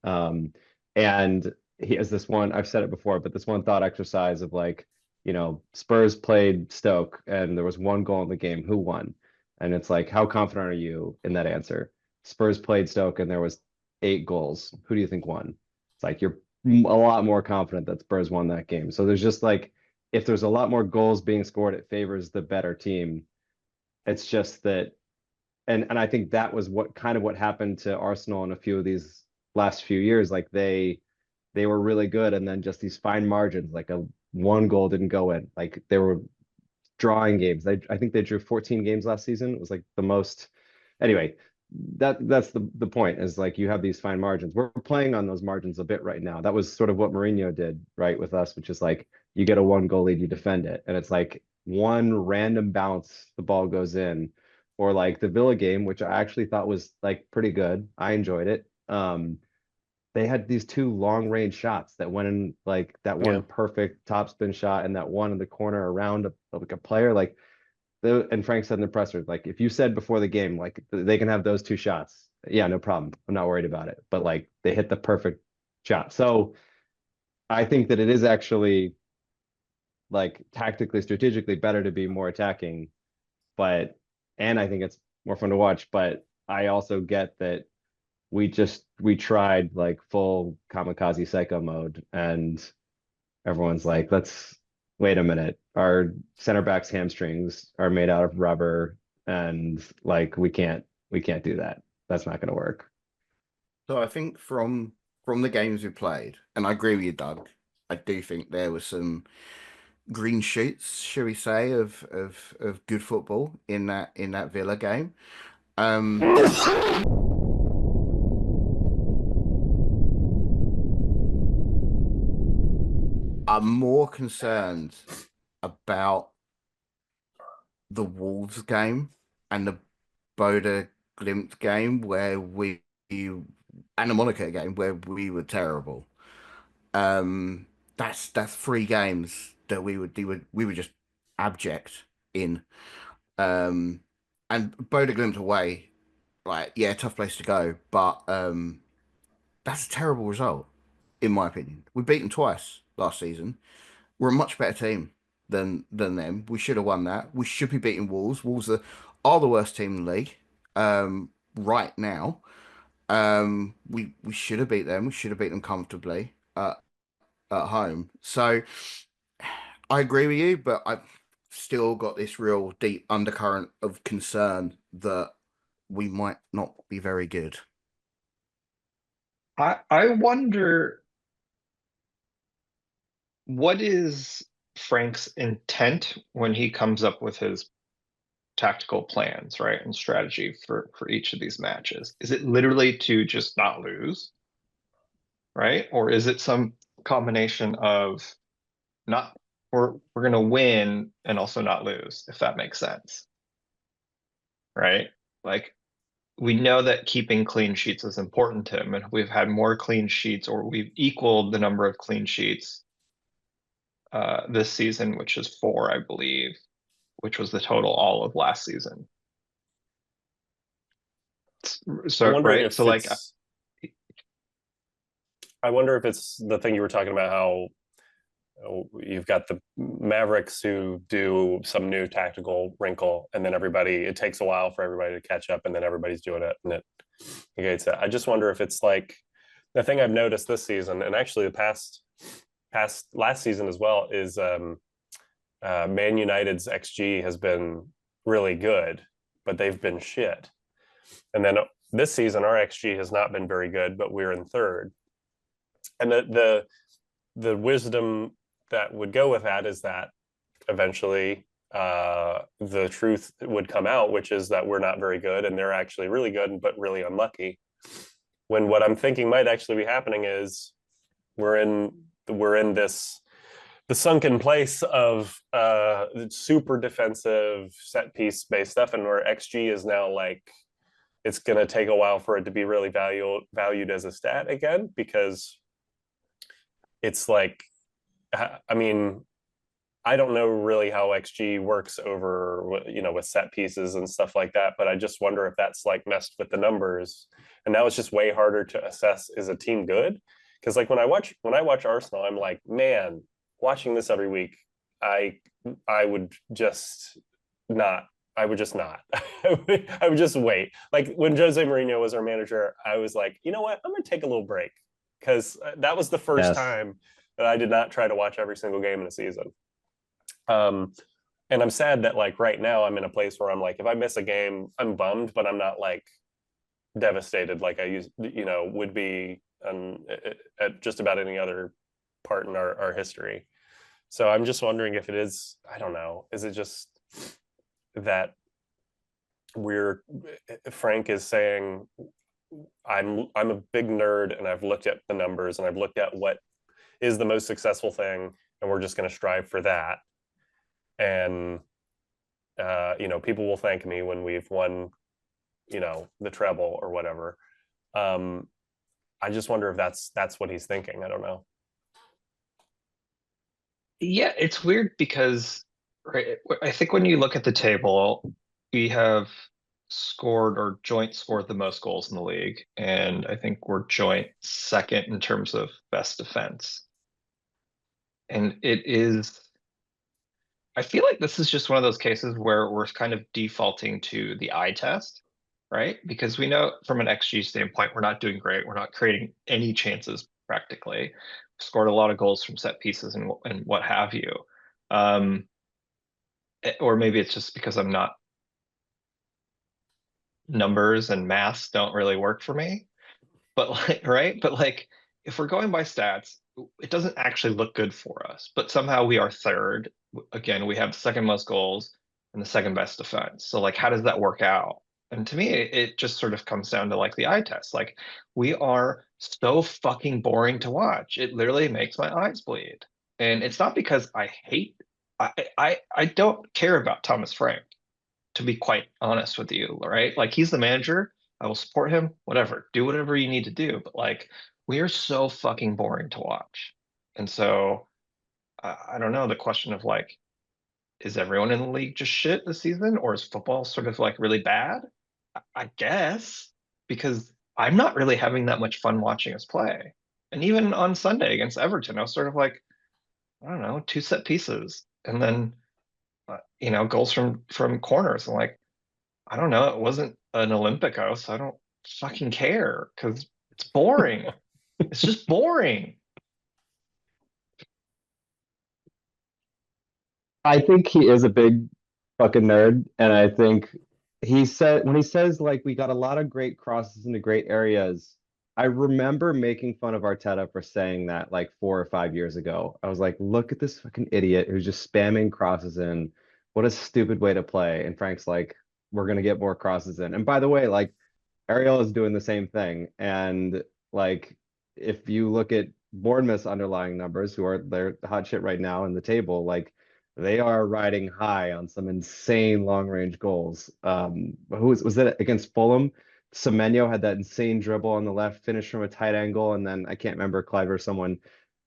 and he has this one, I've said it before, but this one thought exercise of like, Spurs played Stoke and there was one goal in the game, who won? And it's like, how confident are you in that answer? Spurs played Stoke and there was 8 goals, who do you think won? It's like, you're a lot more confident that Spurs won that game. So there's just like, if there's a lot more goals being scored, it favors the better team. It's just that, and I think that was what happened to Arsenal in a few of these last few years. Like they were really good, and then just these fine margins, like a one goal didn't go in. Like they were drawing games. I think they drew 14 games last season. It was like the most. Anyway, that's the point is like you have these fine margins. We're playing on those margins a bit right now. That was sort of what Mourinho did, right, with us, which is like you get a one goal lead, you defend it, and it's like one random bounce, the ball goes in, or like the Villa game, which I actually thought was like pretty good. I enjoyed it. They had these two long range shots that went in, like that one Yeah. perfect topspin shot and that one in the corner around like a player. Like and Frank said in the presser, like if you said before the game, like they can have those two shots, yeah, no problem. I'm not worried about it. But like they hit the perfect shot. So I think that it is actually like tactically, strategically better to be more attacking, but and I think it's more fun to watch. But I also get that we tried like full kamikaze psycho mode and everyone's like, let's wait a minute. Our center back's hamstrings are made out of rubber and like we can't do that. That's not gonna work. So I think from the games we played, and I agree with you, Doug. I do think there was some green shoots, shall we say, of good football in that Villa game. I'm more concerned about the Wolves game and the Boda Glimt game where and the Monaco game where we were terrible. That's three games that we were just abject in. And Boda Glimt away, like yeah, tough place to go, but that's a terrible result in my opinion. We beat them twice last season. We're a much better team than them. We should have won that. We should be beating Wolves. Wolves are the worst team in the league right now. We should have beat them. We should have beat them comfortably at home. So I agree with you, but I've still got this real deep undercurrent of concern that we might not be very good. I wonder what is Frank's intent when he comes up with his tactical plans, right, and strategy for each of these matches? Is it literally to just not lose, right? Or is it some combination of not we're going to win and also not lose, if that makes sense, right? Like we know that keeping clean sheets is important to him, and we've had more clean sheets, or we've equaled the number of clean sheets this season, which is 4, I believe, which was the total all of last season. So right, so like I wonder if it's the thing you were talking about, how you've got the Mavericks who do some new tactical wrinkle, and then it takes a while for everybody to catch up, and then everybody's doing it, and it negates it. I just wonder if it's like the thing I've noticed this season, and actually the past last season as well, is Man United's XG has been really good, but they've been shit. And then this season, our XG has not been very good, but we're in third. And the wisdom that would go with that is that eventually the truth would come out, which is that we're not very good and they're actually really good, but really unlucky. When what I'm thinking might actually be happening is we're in the sunken place of super defensive set piece based stuff, and where XG is now like, it's going to take a while for it to be really valued as a stat again, because it's like, I mean, I don't know really how XG works over, with set pieces and stuff like that, but I just wonder if that's like messed with the numbers. And now it's just way harder to assess, is a team good? Because like when I watch Arsenal, I'm like, man, watching this every week, I would just not. I would just not. I would just wait. Like when Jose Mourinho was our manager, I was like, you know what? I'm going to take a little break, because that was the first time that I did not try to watch every single game in a season. And I'm sad that like right now I'm in a place where I'm like, if I miss a game, I'm bummed, but I'm not like devastated like I would be at just about any other part in our history. So I'm just wondering if it is, I don't know, is it just that Frank is saying, I'm a big nerd and I've looked at the numbers and I've looked at what is the most successful thing, and we're just going to strive for that. And people will thank me when we've won, the treble or whatever. I just wonder if that's what he's thinking. I don't know. Yeah, it's weird because, right, I think when you look at the table, we have scored or joint scored the most goals in the league, and I think we're joint second in terms of best defense. And I feel like this is just one of those cases where we're kind of defaulting to the eye test, right? Because we know from an XG standpoint, we're not doing great. We're not creating any chances practically. Scored a lot of goals from set pieces and what have you. Or maybe it's just because I'm not, numbers and maths don't really work for me. But like, right? But like, if we're going by stats, it doesn't actually look good for us. But somehow we are third. Again, we have the second most goals and the second best defense. So like, how does that work out? And to me, it just sort of comes down to like the eye test. Like, we are so fucking boring to watch. It literally makes my eyes bleed. And it's not because I don't care about Thomas Frank, to be quite honest with you, right? Like, he's the manager. I will support him, whatever. Do whatever you need to do. But like, we are so fucking boring to watch. And so I don't know, the question of like, is everyone in the league just shit this season? Or is football sort of like really bad? I guess, because I'm not really having that much fun watching us play. And even on Sunday against Everton, I was sort of like, I don't know, two set pieces. And then, goals from corners. I'm like, I don't know. It wasn't an Olympico, so I don't fucking care because it's boring. It's just boring. I think he is a big fucking nerd, and I think when he says like we got a lot of great crosses into great areas. I remember making fun of Arteta for saying that like 4 or 5 years ago. I was like, look at this fucking idiot who's just spamming crosses in. What a stupid way to play. And Frank's like, we're gonna get more crosses in. And by the way, like Ariel is doing the same thing. And like if you look at Bournemouth's underlying numbers, they're hot shit right now in the table, like they are riding high on some insane long range goals. Was it against Fulham? Semenyo had that insane dribble on the left, finish from a tight angle, and then I can't remember Clive or someone,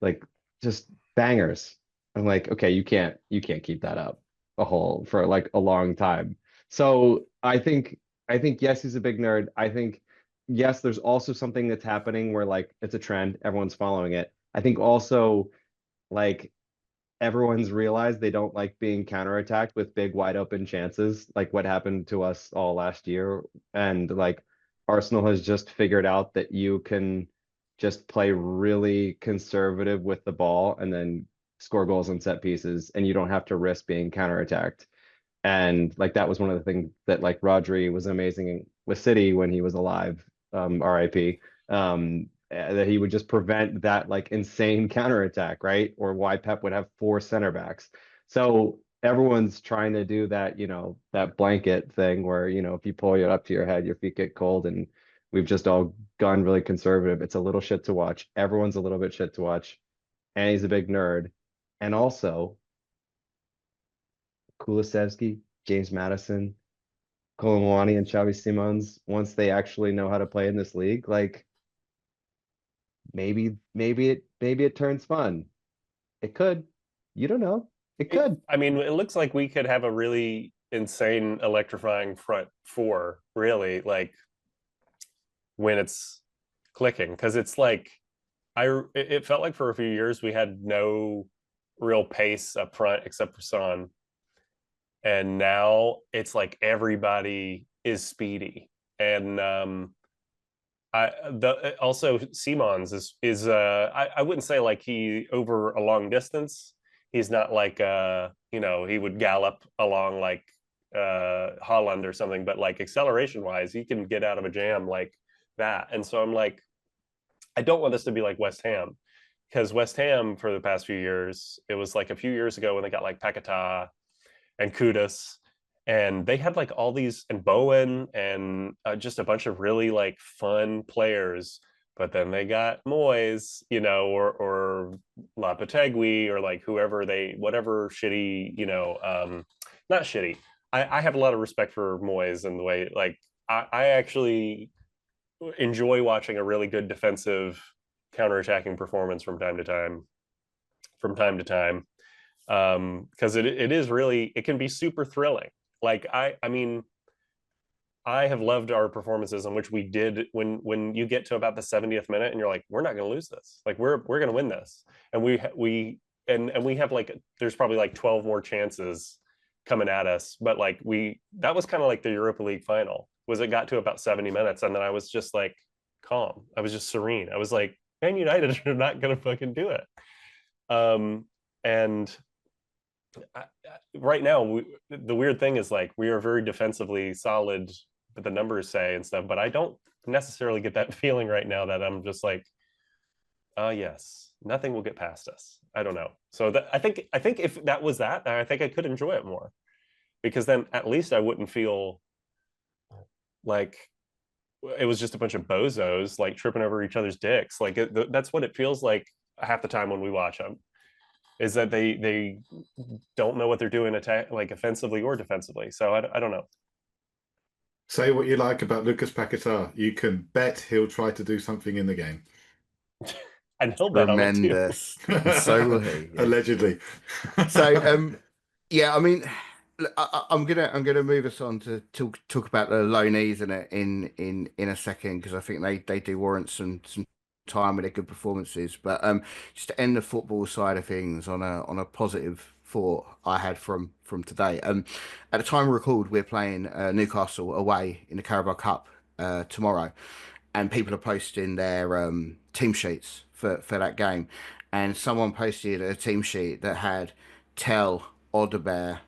like just bangers. I'm like, okay, you can't keep that up for like a long time. So I think yes, he's a big nerd. I think yes, there's also something that's happening where like it's a trend, everyone's following it. I think also like everyone's realized they don't like being counterattacked with big wide open chances, like what happened to us all last year. And like Arsenal has just figured out that you can just play really conservative with the ball and then score goals on set pieces, and you don't have to risk being counterattacked. And like that was one of the things that like Rodri was amazing with City when he was alive, RIP. That he would just prevent that like insane counterattack, right? Or why Pep would have four center backs. So everyone's trying to do that, that blanket thing where, if you pull it up to your head, your feet get cold, and we've just all gone really conservative. It's a little shit to watch. Everyone's a little bit shit to watch. And he's a big nerd. And also Kulusevski, James Madison, Colomwani, and Xavi Simons, once they actually know how to play in this league, like maybe it turns fun. It could. You don't know. It could. I mean, it looks like we could have a really insane, electrifying front four, really, like when it's clicking. Because it's like, it felt like for a few years we had no real pace up front except for Son. And now it's like everybody is speedy. And also Simons is I wouldn't say like he over a long distance. He's not like he would gallop along like Holland or something, but like acceleration wise, he can get out of a jam like that. And so I'm like, I don't want this to be like West Ham, because West Ham for the past few years, it was like a few years ago when they got like Paquetá and Kudus, and they had like all these, and Bowen, and just a bunch of really like fun players. But then they got Moyes, you know, or Lopetegui, or like whoever whatever shitty, you know, not shitty. I have a lot of respect for Moyes and the way, like, I actually enjoy watching a really good defensive counterattacking performance from time to time, because it is really, it can be super thrilling. Like I mean, I have loved our performances in which we did when you get to about the 70th minute and you're like, we're not going to lose this. Like we're going to win this. And we have like, there's probably like 12 more chances coming at us. But like that was kind of like the Europa League final, was it got to about 70 minutes. And then I was just like calm. I was just serene. I was like, Man United are not going to fucking do it. And right now, the weird thing is like, we are very defensively solid, but the numbers say and stuff, but I don't necessarily get that feeling right now that I'm just like, yes, nothing will get past us. I don't know. So I think if that was that, I think I could enjoy it more, because then at least I wouldn't feel like it was just a bunch of bozos like tripping over each other's dicks. Like that's what it feels like half the time when we watch them, is that they don't know what they're doing, like offensively or defensively. So I don't know. Say what you like about Lucas Paquetá, you can bet he'll try to do something in the game. And he'll bet on it too. Tremendous. So will he. Yeah. Allegedly. So yeah, I mean, I'm gonna move us on to talk about the loanees in a second, because I think they do warrant some time with their good performances. But just to end the football side of things on a positive thought I had from today. At the time we recorded, we're playing Newcastle away in the Carabao Cup tomorrow, and people are posting their team sheets for that game. And someone posted a team sheet that had Tell, Odebear,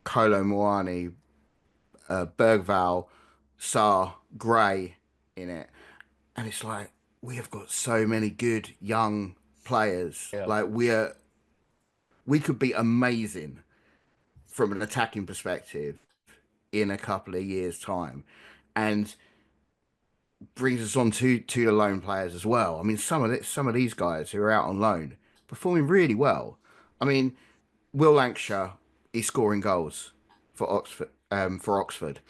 Kolo Muani, Bergval, Sarr, Gray in it. And it's like, we have got so many good young players. Yeah. Like we could be amazing from an attacking perspective in a couple of years' time. And brings us on to the loan players as well. I mean, some of these guys who are out on loan performing really well. I mean, Will Lankshear is scoring goals for Oxford.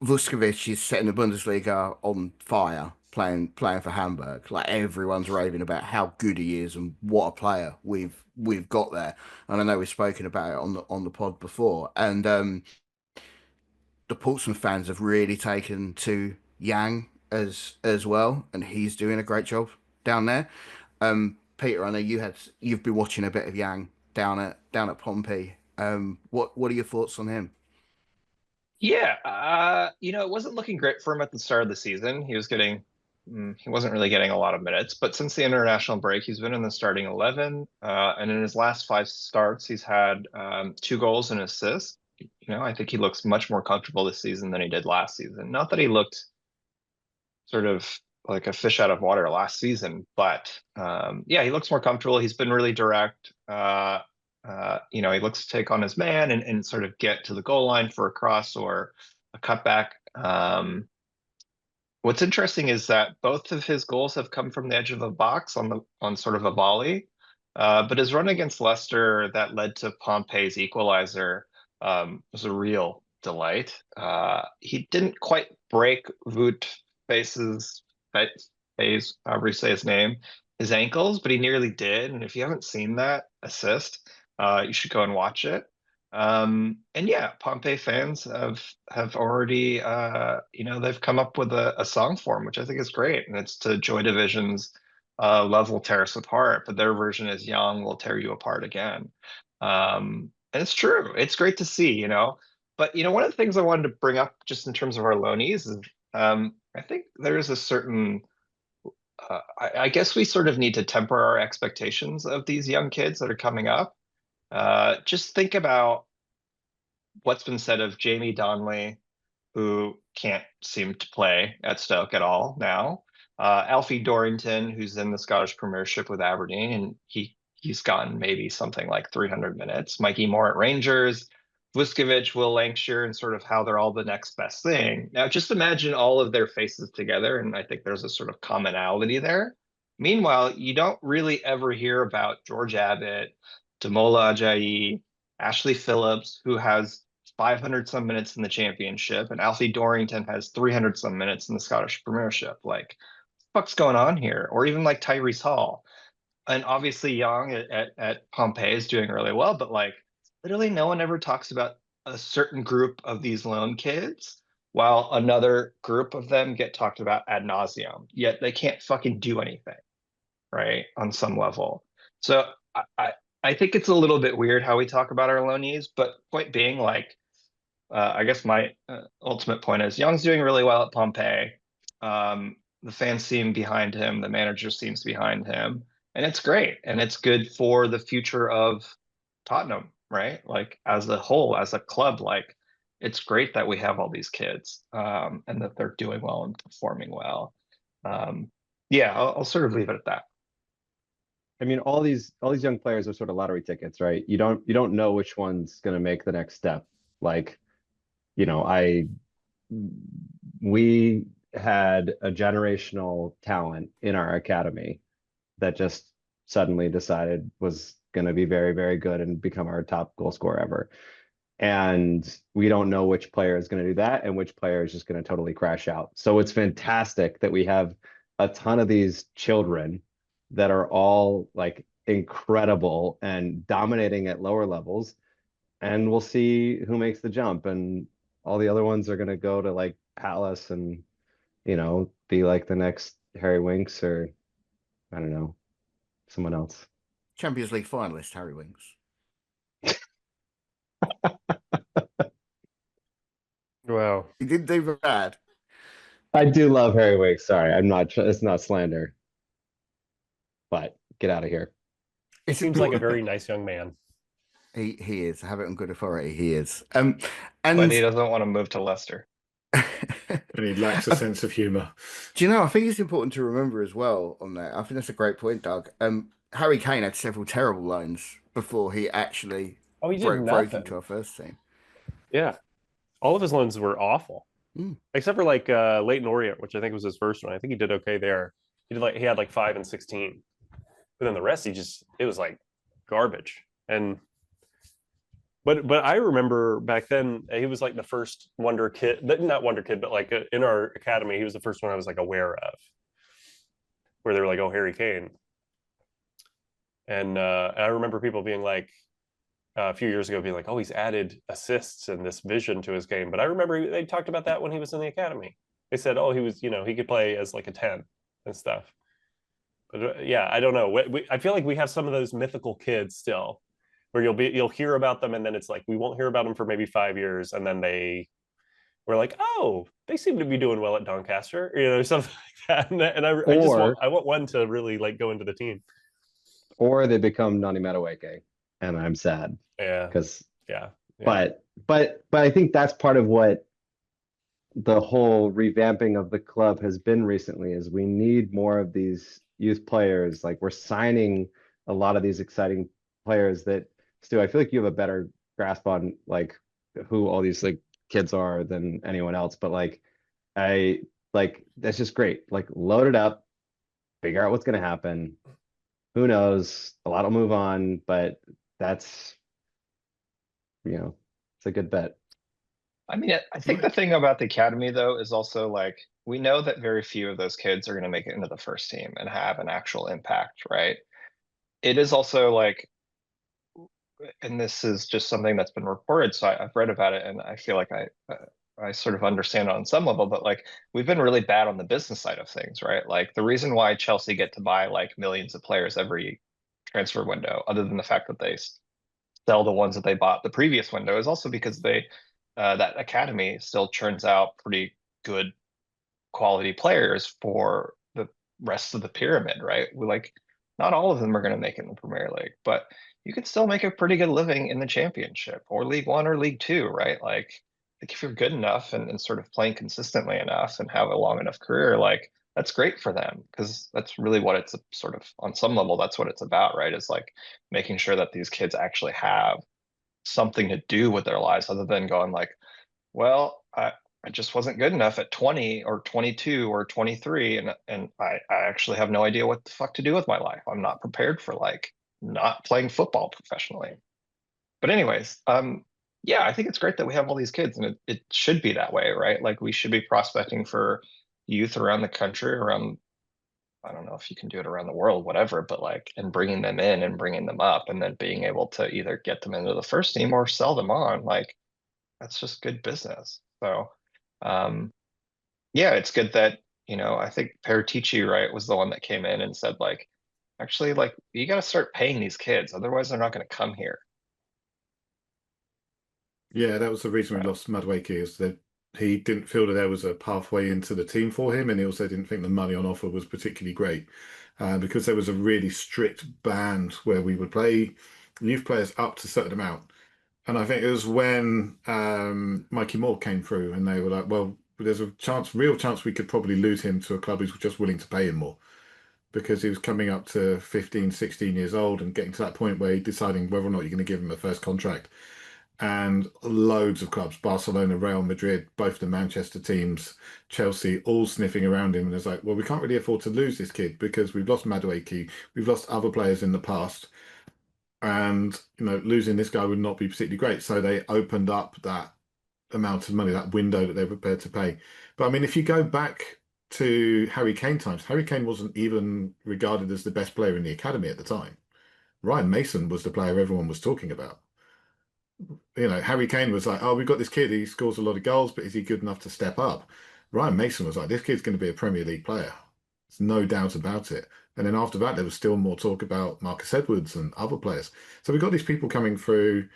Vuskovic is setting the Bundesliga on fire, playing for Hamburg. Like, everyone's raving about how good he is and what a player we've got there. And I know we've spoken about it on the pod before. And the Portsmouth fans have really taken to Yang as well, and he's doing a great job down there. Peter, I know you've been watching a bit of Yang down at Pompey. What are your thoughts on him? Yeah, it wasn't looking great for him at the start of the season. He wasn't really getting a lot of minutes, but since the international break, he's been in the starting 11, and in his last 5 starts, he's had 2 goals and an assist. I think he looks much more comfortable this season than he did last season. Not that he looked sort of like a fish out of water last season, but yeah, he looks more comfortable. He's been really direct. He looks to take on his man and sort of get to the goal line for a cross or a cutback. What's interesting is that both of his goals have come from the edge of the box on sort of a volley, but his run against Leicester that led to Pompey's equalizer was a real delight. He didn't quite break Vuskovic, however you say his name, his ankles, but he nearly did. And if you haven't seen that assist, you should go and watch it. And yeah, Pompey fans have already they've come up with a song for him, which I think is great, and it's to Joy Division's "Love Will Tear Us Apart," but their version is "Young Will Tear You Apart Again." And it's true. It's great to see, But one of the things I wanted to bring up just in terms of our loanees is I think there is a certain I guess we sort of need to temper our expectations of these young kids that are coming up. Just think about what's been said of Jamie Donnelly, who can't seem to play at Stoke at all now. Alfie Dorrington, who's in the Scottish Premiership with Aberdeen, and he's gotten maybe something like 300 minutes. Mikey Moore at Rangers, Vuskovic, Will Lankshear, and sort of how they're all the next best thing. Now, just imagine all of their faces together, and I think there's a sort of commonality there. Meanwhile, you don't really ever hear about George Abbott, Damola Ajayi, Ashley Phillips, who has 500 some minutes in the championship, and Alfie Dorrington has 300 some minutes in the Scottish Premiership. Like, fuck's going on here? Or even like Tyrese Hall. And obviously Young at Pompeii is doing really well, but like literally no one ever talks about a certain group of these lone kids while another group of them get talked about ad nauseum, yet they can't fucking do anything, right? On some level. So I think it's a little bit weird how we talk about our loanees, but point being, like, I guess my ultimate point is Young's doing really well at Pompeii. The fans seem behind him, the manager seems behind him, and it's great. And it's good for the future of Tottenham, right? Like as a whole, as a club, like it's great that we have all these kids and that they're doing well and performing well. Yeah, I'll sort of leave it at that. I mean, all these young players are sort of lottery tickets, right? You don't know which one's going to make the next step. Like, you know, we had a generational talent in our academy that just suddenly decided was going to be very, very good and become our top goal scorer ever. And we don't know which player is going to do that and which player is just going to totally crash out. So it's fantastic that we have a ton of these children that are all like incredible and dominating at lower levels. And we'll see who makes the jump. And all the other ones are going to go to like Palace and, you know, be like the next Harry Winks or I don't know, someone else. Champions League finalist Harry Winks. Wow. He didn't do bad. I do love Harry Winks. Sorry, I'm not. It's not slander. But get out of here. He seems like a very nice young man. He is. I have it on good authority. He is. And But he doesn't want to move to Leicester. And he lacks a sense of humor. Do you know? I think it's important to remember as well on that. I think that's a great point, Doug. Harry Kane had several terrible loans before he actually He did broke nothing. into our first team. Yeah. All of his loans were awful. Except for like Leighton Orient, which I think was his first one. I think he did okay there. He had like 5 and 16. But then the rest it was like garbage. And but I remember back then he was like the first wonder kid, not wonder kid, but like in our academy, he was the first one I was like aware of. Where they were like, "Oh, Harry Kane." And I remember people being like, a few years ago being like, "Oh, he's added assists and this vision to his game." But I remember they talked about that when he was in the academy. They said, "Oh, he was, he could play as like a 10 and stuff." But yeah, I don't know. I feel like we have some of those mythical kids still, where you'll hear about them, and then it's like we won't hear about them for maybe 5 years, and then we're like, "Oh, they seem to be doing well at Doncaster," something like that. And I want one to really like go into the team. Or they become Nani Madueke, and I'm sad. Yeah. Because yeah. But I think that's part of what the whole revamping of the club has been recently is we need more of these youth players. Like we're signing a lot of these exciting players that Stu, I feel like you have a better grasp on like who all these like kids are than anyone else. But like that's just great. Like load it up, figure out what's gonna happen. Who knows? A lot will move on, but that's it's a good bet. I mean, I think the thing about the academy though is also like we know that very few of those kids are going to make it into the first team and have an actual impact, right? It is also like, and this is just something that's been reported, so I've read about it, and I feel like I sort of understand it on some level, but like we've been really bad on the business side of things, right? Like the reason why Chelsea get to buy like millions of players every transfer window, other than the fact that they sell the ones that they bought the previous window, is also because that academy still churns out pretty good quality players for the rest of the pyramid, right? Not all of them are going to make it in the Premier League, but you can still make a pretty good living in the Championship or League One or League Two, right? Like if you're good enough and sort of playing consistently enough and have a long enough career, like that's great for them, because that's really what it's sort of, on some level, that's what it's about, right? Is like making sure that these kids actually have something to do with their lives other than going like, well, I just wasn't good enough at 20 or 22 or 23, and I actually have no idea what the fuck to do with my life. I'm not prepared for like not playing football professionally. But anyways, yeah, I think it's great that we have all these kids, and it should be that way, right? Like we should be prospecting for youth around the country, around, I don't know if you can do it around the world, whatever, but like, and bringing them in and bringing them up, and then being able to either get them into the first team or sell them on. Like, that's just good business. So, yeah, it's good that, I think Paratici, right, was the one that came in and said like, actually, like, you got to start paying these kids, otherwise they're not going to come here. Yeah, that was the reason we lost Madueke, is that he didn't feel that there was a pathway into the team for him, and he also didn't think the money on offer was particularly great, because there was a really strict band where we would play youth players up to a certain amount. And I think it was when Mikey Moore came through, and they were like, well, there's a chance, real chance we could probably lose him to a club who's just willing to pay him more, because he was coming up to 15, 16 years old and getting to that point where he's deciding whether or not you're going to give him a first contract. And loads of clubs, Barcelona, Real Madrid, both the Manchester teams, Chelsea, all sniffing around him. And it's like, well, we can't really afford to lose this kid because we've lost Madueke, we've lost other players in the past. And, losing this guy would not be particularly great. So they opened up that amount of money, that window that they're prepared to pay. But I mean, if you go back to Harry Kane times, Harry Kane wasn't even regarded as the best player in the academy at the time. Ryan Mason was the player everyone was talking about. Harry Kane was like, oh, we've got this kid, he scores a lot of goals, but is he good enough to step up? Ryan Mason was like, this kid's going to be a Premier League player. There's no doubt about it. And then after that, there was still more talk about Marcus Edwards and other players. So we've got these people coming through,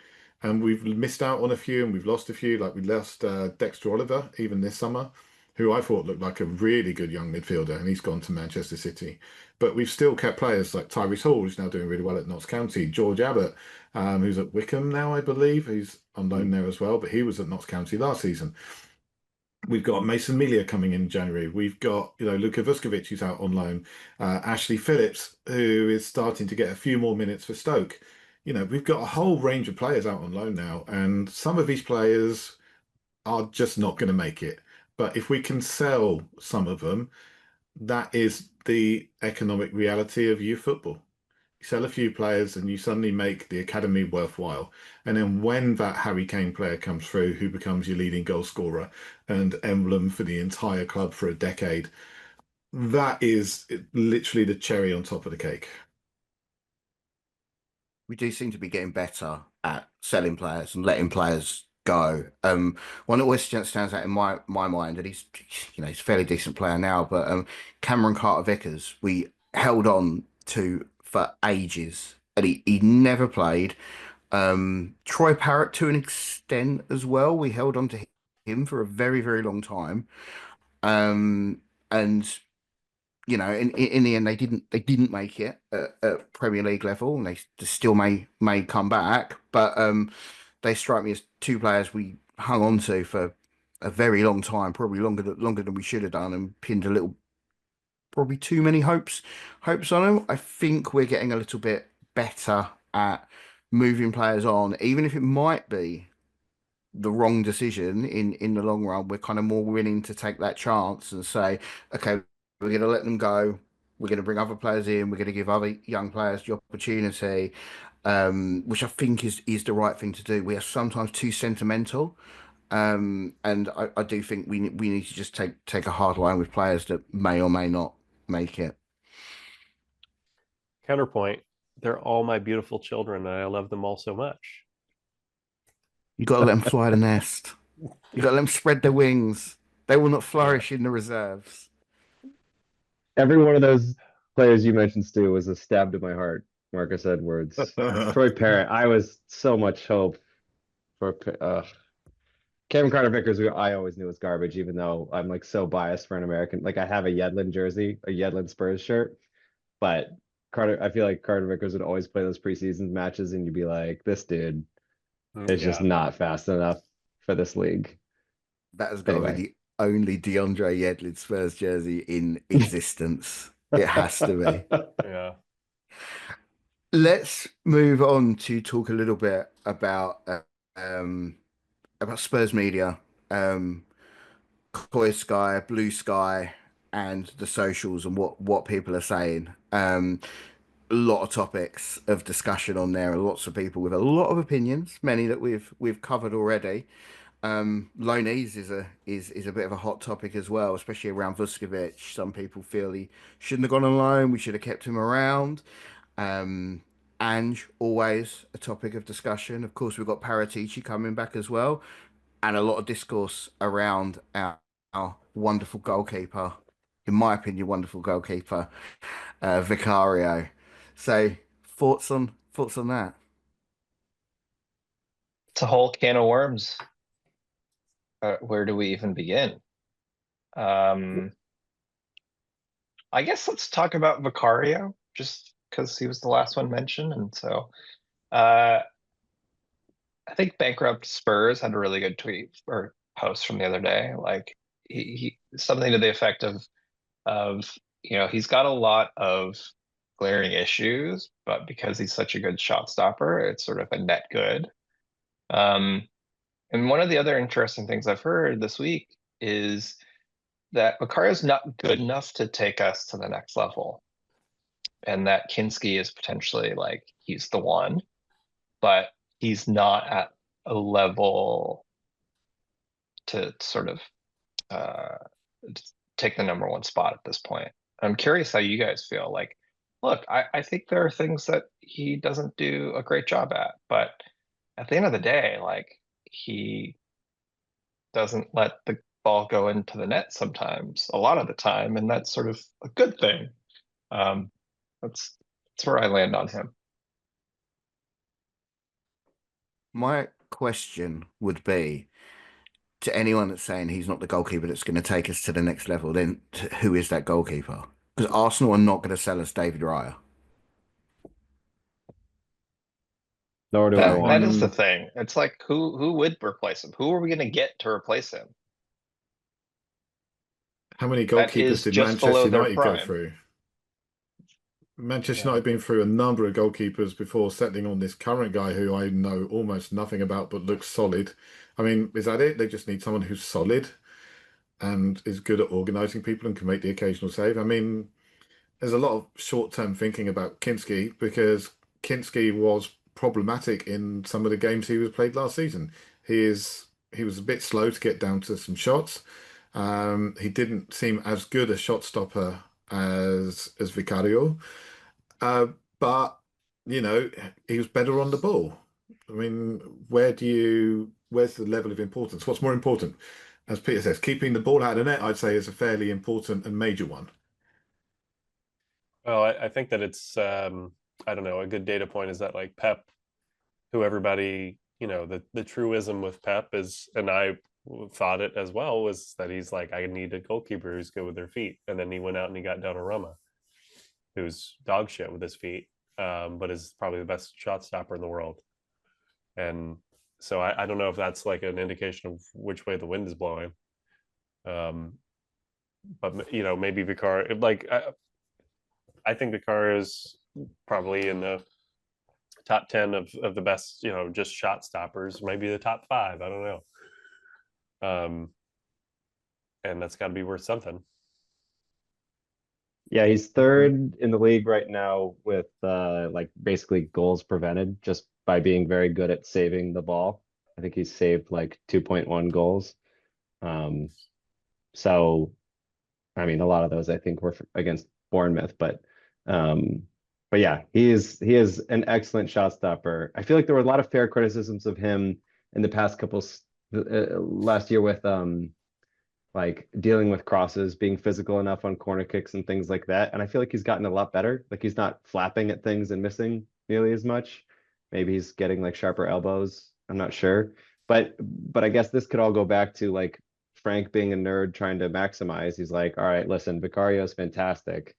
and we've missed out on a few, and we've lost a few. Like we lost Dexter Oliver even this summer, who I thought looked like a really good young midfielder, and he's gone to Manchester City. But we've still kept players like Tyrese Hall, who's now doing really well at Notts County, George Abbott, who's at Wickham now, I believe. He's on loan there as well, but he was at Notts County last season. We've got Mason Melia coming in January. We've got, Luka Vuskovic, who's out on loan. Ashley Phillips, who is starting to get a few more minutes for Stoke. We've got a whole range of players out on loan now, and some of these players are just not going to make it. But if we can sell some of them, that is the economic reality of youth football. You sell a few players and you suddenly make the academy worthwhile. And then when that Harry Kane player comes through, who becomes your leading goal scorer and emblem for the entire club for a decade, that is literally the cherry on top of the cake. We do seem to be getting better at selling players and letting players go. One that always stands out in my mind, and he's a fairly decent player now, but Cameron Carter-Vickers, we held on to for ages, and he never played. Troy Parrott to an extent as well. We held on to him for a very, very long time. And in the end, they didn't make it at Premier League level, and they still may come back. But they strike me as two players we hung on to for a very long time, probably longer than we should have done, and pinned a little, probably too many hopes on them. I think we're getting a little bit better at moving players on, even if it might be the wrong decision in the long run. We're kind of more willing to take that chance and say, okay, we're going to let them go. We're going to bring other players in. We're going to give other young players the opportunity, which I think is the right thing to do. We are sometimes too sentimental, and I do think we need to just take a hard line with players that may or may not make it. Counterpoint: they're all my beautiful children, and I love them all so much. You got to let them fly the nest. You got to let them spread their wings. They will not flourish in the reserves. Every one of those players you mentioned, Stu, was a stab to my heart. Marcus Edwards, Troy Parrott. I was so much hope for Cameron Carter-Vickers, who I always knew was garbage, even though I'm like so biased for an American. Like I have a Yedlin jersey, a Yedlin Spurs shirt, but I feel like Carter-Vickers would always play those preseason matches, and you'd be like, this dude is just not fast enough for this league. That has got to be only DeAndre Yedlin Spurs jersey in existence. It has to be. Yeah. Let's move on to talk a little bit um, Spurs media, COYSky, Bluesky, and the socials and what people are saying. A lot of topics of discussion on there, and lots of people with a lot of opinions, many that we've covered already. Loanees is a bit of a hot topic as well, especially around Vuskovic. Some people feel he shouldn't have gone on loan. We should have kept him around. Ange, always a topic of discussion. Of course, we've got Paratici coming back as well, and a lot of discourse around our wonderful goalkeeper, in my opinion, wonderful goalkeeper, Vicario. So, thoughts on that? It's a whole can of worms. Where do we even begin? I guess let's talk about Vicario, just because he was the last one mentioned, and so I think bankrupt Spurs had a really good tweet or post from the other day. Like he something to the effect of he's got a lot of glaring issues, but because he's such a good shot stopper, it's sort of a net good. And one of the other interesting things I've heard this week is that Vicario's not good enough to take us to the next level, and that COYSky is potentially like he's the one, but he's not at a level to sort of take the number one spot at this point. I'm curious how you guys feel. Like, look, I think there are things that he doesn't do a great job at, but at the end of the day, like he doesn't let the ball go into the net sometimes, a lot of the time, and that's sort of a good thing. That's where I land on him. My question would be to anyone that's saying he's not the goalkeeper that's going to take us to the next level, then who is that goalkeeper? Because Arsenal are not going to sell us David Raya. Nor do I That want is the him. thing. It's like who would replace him? Who are we gonna get to replace him? How many That goalkeepers is did just Manchester below their United go prime. through? Manchester Yeah. United been through a number of goalkeepers before settling on this current guy who I know almost nothing about but looks solid. I mean, is that it? They just need someone who's solid and is good at organising people and can make the occasional save. I mean, there's a lot of short-term thinking about COYSky because COYSky was problematic in some of the games he was played last season. He was a bit slow to get down to some shots. He didn't seem as good a shot stopper as Vicario. But he was better on the ball. I mean, where's the level of importance? What's more important? As Peter says, keeping the ball out of the net, I'd say, is a fairly important and major one. Well, I think that it's I don't know, a good data point is that like Pep, who everybody, the truism with Pep is, and I thought it as well, was that he's like, I need a goalkeeper who's good with their feet. And then he went out and he got Donnarumma, who's dog shit with his feet, but is probably the best shot stopper in the world. And so I don't know if that's like an indication of which way the wind is blowing. But maybe Vicar, like I think Vicar is probably in the top 10 of the best, just shot stoppers, maybe the top 5. I don't know. And that's got to be worth something. Yeah, he's third in the league right now with like basically goals prevented just by being very good at saving the ball. I think he's saved like 2.1 goals. So I mean, a lot of those I think were against Bournemouth, but yeah, he is an excellent shot stopper. I feel like there were a lot of fair criticisms of him in the past couple last year with like dealing with crosses, being physical enough on corner kicks and things like that. And I feel like he's gotten a lot better. Like he's not flapping at things and missing nearly as much. Maybe he's getting like sharper elbows. I'm not sure. But I guess this could all go back to like Frank being a nerd trying to maximize. He's like, all right, listen, Vicario's fantastic.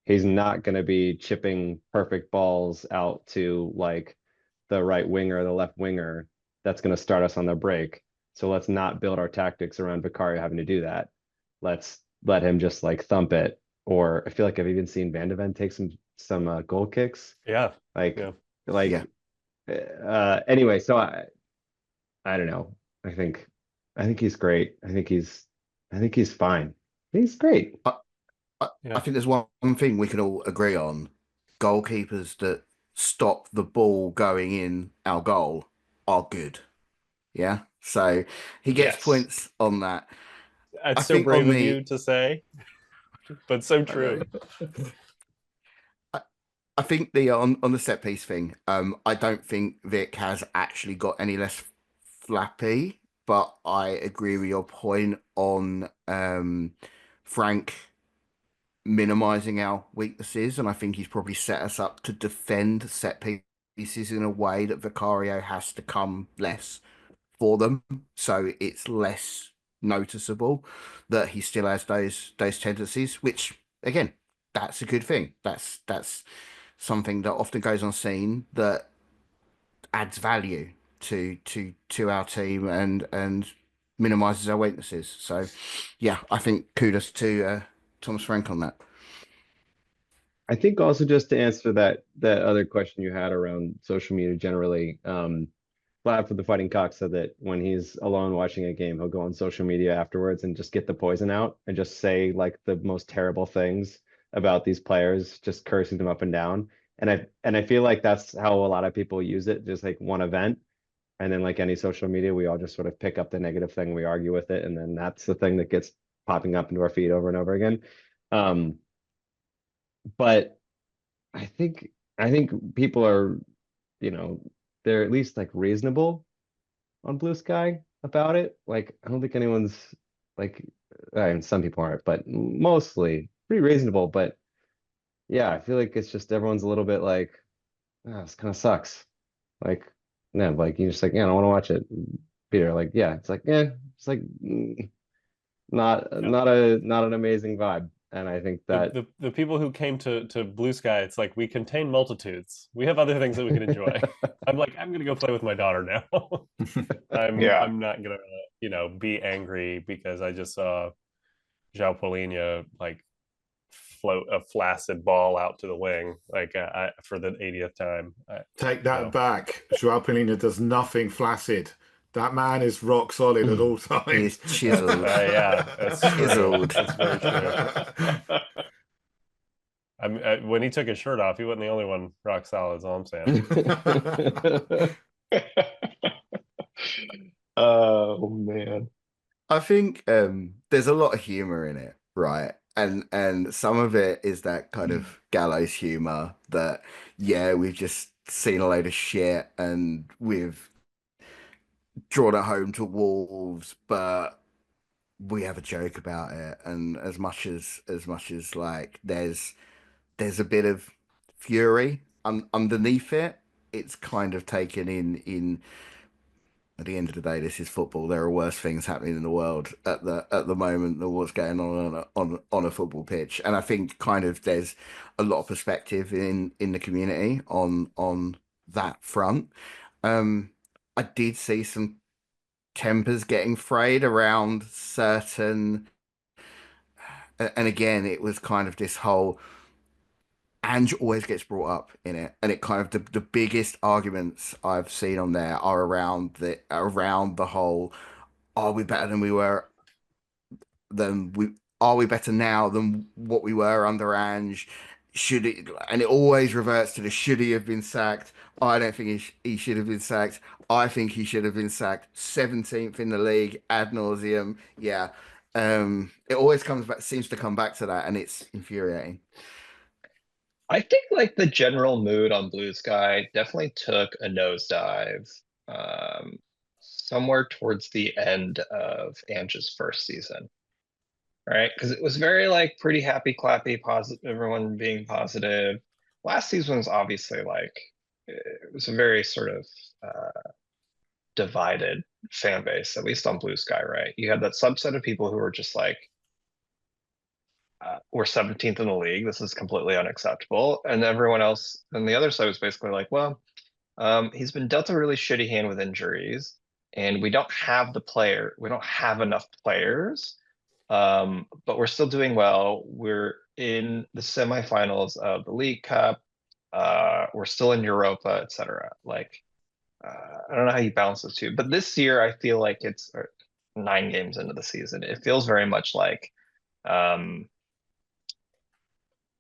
He's not going to be chipping perfect balls out to like the right winger or the left winger that's going to start us on the break. So let's not build our tactics around Vicario having to do that. Let's let him just like thump it. Or I feel like I've even seen Van de Ven take some goal kicks. Yeah. Like Yeah. like anyway, so I don't know. I think he's great. I think he's fine. He's great. I think there's one thing we can all agree on. Goalkeepers that stop the ball going in our goal are good. Yeah. So he gets Yes. points on that. That's I so think brave on of the- you to say, but so true. I think the on the set piece thing, I don't think Vic has actually got any less flappy, but I agree with your point on Frank minimizing our weaknesses, and I think he's probably set us up to defend set pieces in a way that Vicario has to come less for them, so it's less noticeable that he still has those tendencies, which again, that's a good thing. That's something that often goes unseen that adds value to our team and minimizes our weaknesses. So yeah, I think kudos to Thomas Frank on that. I think also just to answer that other question you had around social media generally, Vlad for the Fighting Cock said that when he's alone watching a game, he'll go on social media afterwards and just get the poison out and just say like the most terrible things about these players, just cursing them up and down. And I feel like that's how a lot of people use it, just like one event. And then like any social media, we all just sort of pick up the negative thing, we argue with it, and then that's the thing that gets popping up into our feed over and over again. But I think people are, you know, they're at least like reasonable on Bluesky about it. Like I don't think anyone's like, I mean, some people aren't, but mostly pretty reasonable. But yeah, I feel like it's just everyone's a little bit like, oh, this kind of sucks. Like, no, like you just like, yeah, I don't want to watch it. Peter, like, yeah, it's like, yeah, it's like not an amazing vibe. And I think that The people who came to Bluesky, it's like we contain multitudes. We have other things that we can enjoy. I'm like, I'm gonna go play with my daughter now. Yeah. I'm not gonna be angry because I just saw João Paulinho like float a flaccid ball out to the wing like for the 80th time. Take that back. João Paulinho does nothing flaccid. That man is rock solid at all times. He's chiseled. Yeah, that's true. Chiseled. That's very true. When he took his shirt off, he wasn't the only one rock solid, is all I'm saying. Oh man. I think there's a lot of humor in it, right? And some of it is that kind of gallows humor that, yeah, we've just seen a load of shit and we've drawn it home to Wolves, but we have a joke about it. And as much as like there's a bit of fury underneath it, it's kind of taken in at the end of the day, this is football. There are worse things happening in the world at the moment than what's going on a football pitch. And I think kind of there's a lot of perspective in the community on that front. I did see some tempers getting frayed around certain, and again, it was kind of this whole. Ange always gets brought up in it, and it kind of the biggest arguments I've seen on there are around the whole, are we better than we were than we are we better now than what we were under Ange? Should it, and it always reverts to the should he have been sacked? I don't think he should have been sacked. I think he should have been sacked. 17th in the league ad nauseum. Yeah. It always seems to come back to that, and it's infuriating. I think like the general mood on Bluesky definitely took a nosedive somewhere towards the end of Ange's first season. Right? Because it was very like pretty happy clappy, positive, everyone being positive. Last season was obviously like it was a very sort of divided fan base, at least on Bluesky, right? You had that subset of people who were just like, we're 17th in the league. This is completely unacceptable. And everyone else on the other side was basically like, well, he's been dealt a really shitty hand with injuries. and we don't have we don't have enough players, but we're still doing well. We're in the semifinals of the League Cup. We're still in Europa, etc. Like, I don't know how you balance those two, but this year I feel like it's 9 games into the season. It feels very much like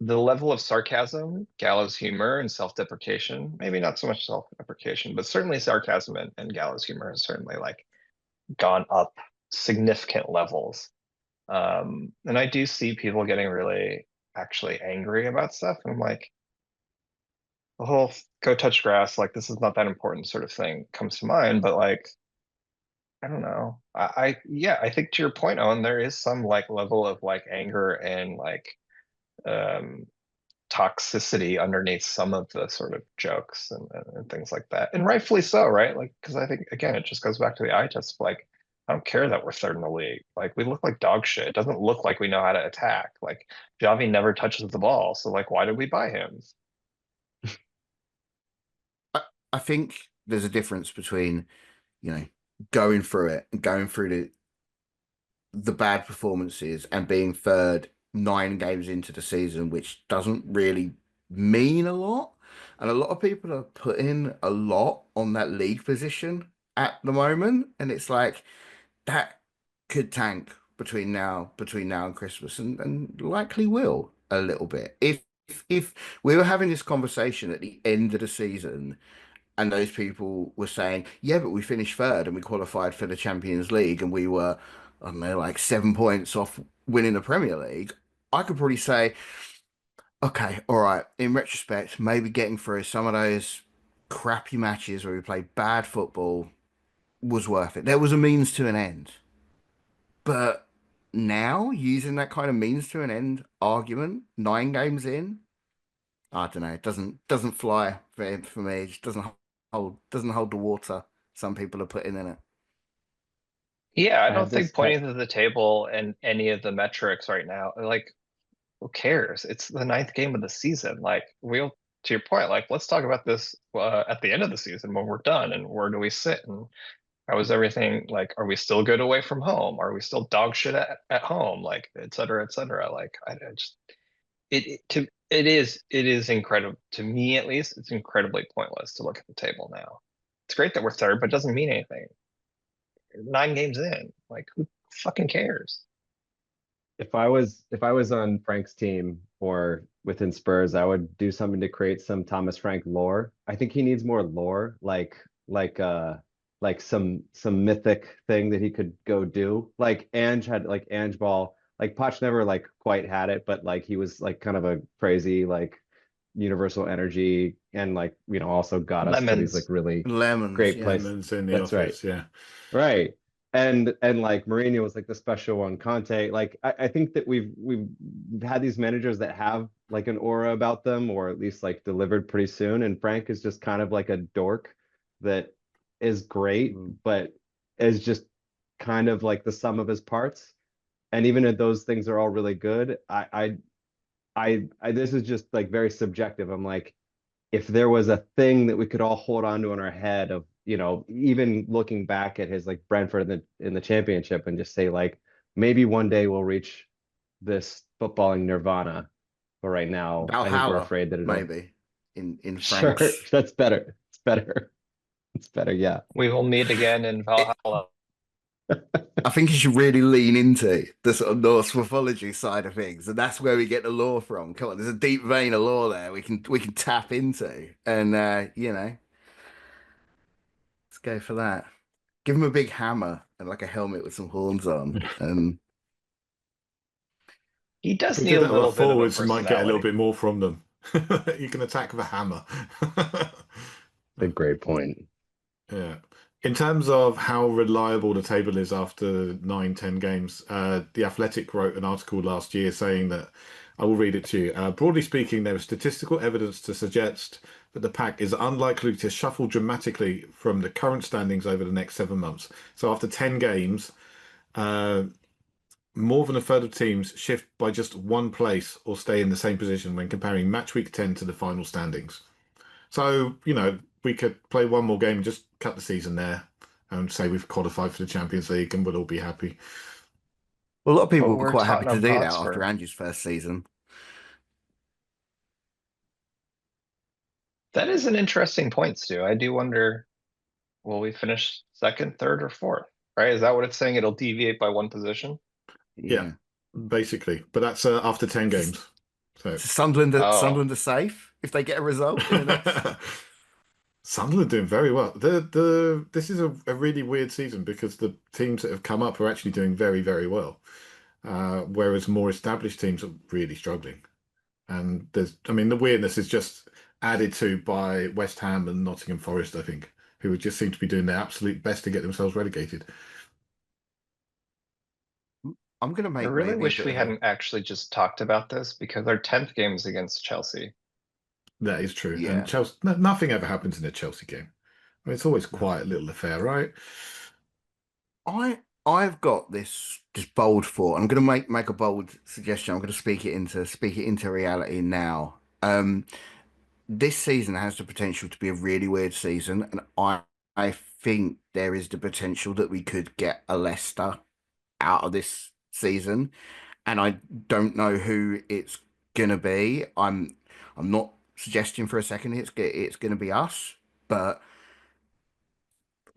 the level of sarcasm, gallows humor, and self-deprecation, maybe not so much self-deprecation, but certainly sarcasm and gallows humor has certainly like gone up significant levels. And I do see people getting really actually angry about stuff. And I'm like, the whole go touch grass, like this is not that important sort of thing comes to mind, but like, I don't know. Yeah, I think to your point, Owen, there is some like level of like anger and like toxicity underneath some of the sort of jokes and things like that. And rightfully so, right? Like, because I think again, it just goes back to the eye test. Like, I don't care that we're third in the league. Like, we look like dog shit. It doesn't look like we know how to attack. Like, Javi never touches the ball. So like, why did we buy him? I think there's a difference between, going through it and going through the bad performances and being third 9 games into the season, which doesn't really mean a lot. And a lot of people are putting a lot on that league position at the moment. And it's like that could tank between now and Christmas and likely will a little bit. If we were having this conversation at the end of the season and those people were saying, yeah, but we finished third and we qualified for the Champions League and we were, I don't know, like 7 points off winning the Premier League, I could probably say, okay, all right, in retrospect, maybe getting through some of those crappy matches where we played bad football was worth it. There was a means to an end. But now, using that kind of means to an end argument, 9 games in, I don't know, it doesn't fly for me. It just doesn't hold the water some people are putting in it. Yeah, I I have don't think this. pointing to the table and any of the metrics right now, like, who cares? It's the 9th game of the season. Like, we'll, to your point, like, let's talk about this at the end of the season when we're done and where do we sit and how is everything? Like, are we still good away from home? Are we still dog shit at home? Like, et cetera, et cetera. Like, I just, it is incredible to me, at least. It's incredibly pointless to look at the table now. It's great that we're third, but it doesn't mean anything. 9 games in, like, who fucking cares? If I was on Frank's team or within Spurs, I would do something to create some Thomas Frank lore. I think he needs more lore, like some mythic thing that he could go do. Like Ange had like Ange Ball, like Poch never like quite had it, but like he was like kind of a crazy like universal energy and like also got us to these like Lemons. really Lemons, great yeah. places. Lemons in the That's right. office, yeah. Right. And like Mourinho was like the special one. Conte, like I think that we've had these managers that have like an aura about them, or at least like delivered pretty soon. And Frank is just kind of like a dork that is great, but is just kind of like the sum of his parts. And even if those things are all really good, I this is just like very subjective. I'm like, if there was a thing that we could all hold on to in our head of, even looking back at his like Brentford in the championship and just say like, maybe one day we'll reach this footballing nirvana. But right now, I think we're Valhalla, afraid that it'll maybe in sure, Frank's. that's better. It's better. It's better, yeah. We will meet again in Valhalla. I think you should really lean into the sort of Norse mythology side of things, and that's where we get the lore from. Come on, there's a deep vein of lore there we can tap into, and let's go for that. Give him a big hammer and like a helmet with some horns on, and He does You need do a that little with bit of a forwards, you might get a little personality. bit more from them. You can attack with a hammer. A great point. Yeah. In terms of how reliable the table is after 9, 10 games, The Athletic wrote an article last year saying that, I will read it to you. Broadly speaking, there is statistical evidence to suggest that the pack is unlikely to shuffle dramatically from the current standings over the next 7 months. So after 10 games, more than a third of teams shift by just 1 place or stay in the same position when comparing match week 10 to the final standings. So, we could play one more game and just cut the season there. and say we've qualified for the Champions League, and we'll all be happy. Well, a lot of people But were we're quite happy to Tottenham do that after Hotspur. Andrew's first season. That is an interesting point, Stu. I do wonder, will we finish second, third, or fourth? Right? Is that what it's saying? It'll deviate by one position? Yeah, basically. But that's after 10 games. So So Sunderland Oh, are safe if they get a result in the next. Sunderland doing very well. This is a really weird season because the teams that have come up are actually doing very, very well. Whereas more established teams are really struggling. And I mean, the weirdness is just added to by West Ham and Nottingham Forest, I think, who would just seem to be doing their absolute best to get themselves relegated. I'm going to I make really maybe a wish bit we of a. hadn't actually just talked about this because our 10th game is against Chelsea. That is true. And Yeah. Chelsea, nothing ever happens in a Chelsea game. I mean, it's always quite a little affair, right? I've got this bold thought. I'm going to make a bold suggestion. I'm going to speak it into reality now. This season has the potential to be a really weird season, and I think there is the potential that we could get a Leicester out of this season, and I don't know who it's gonna be. I'm not suggesting for a second it's gonna be us, but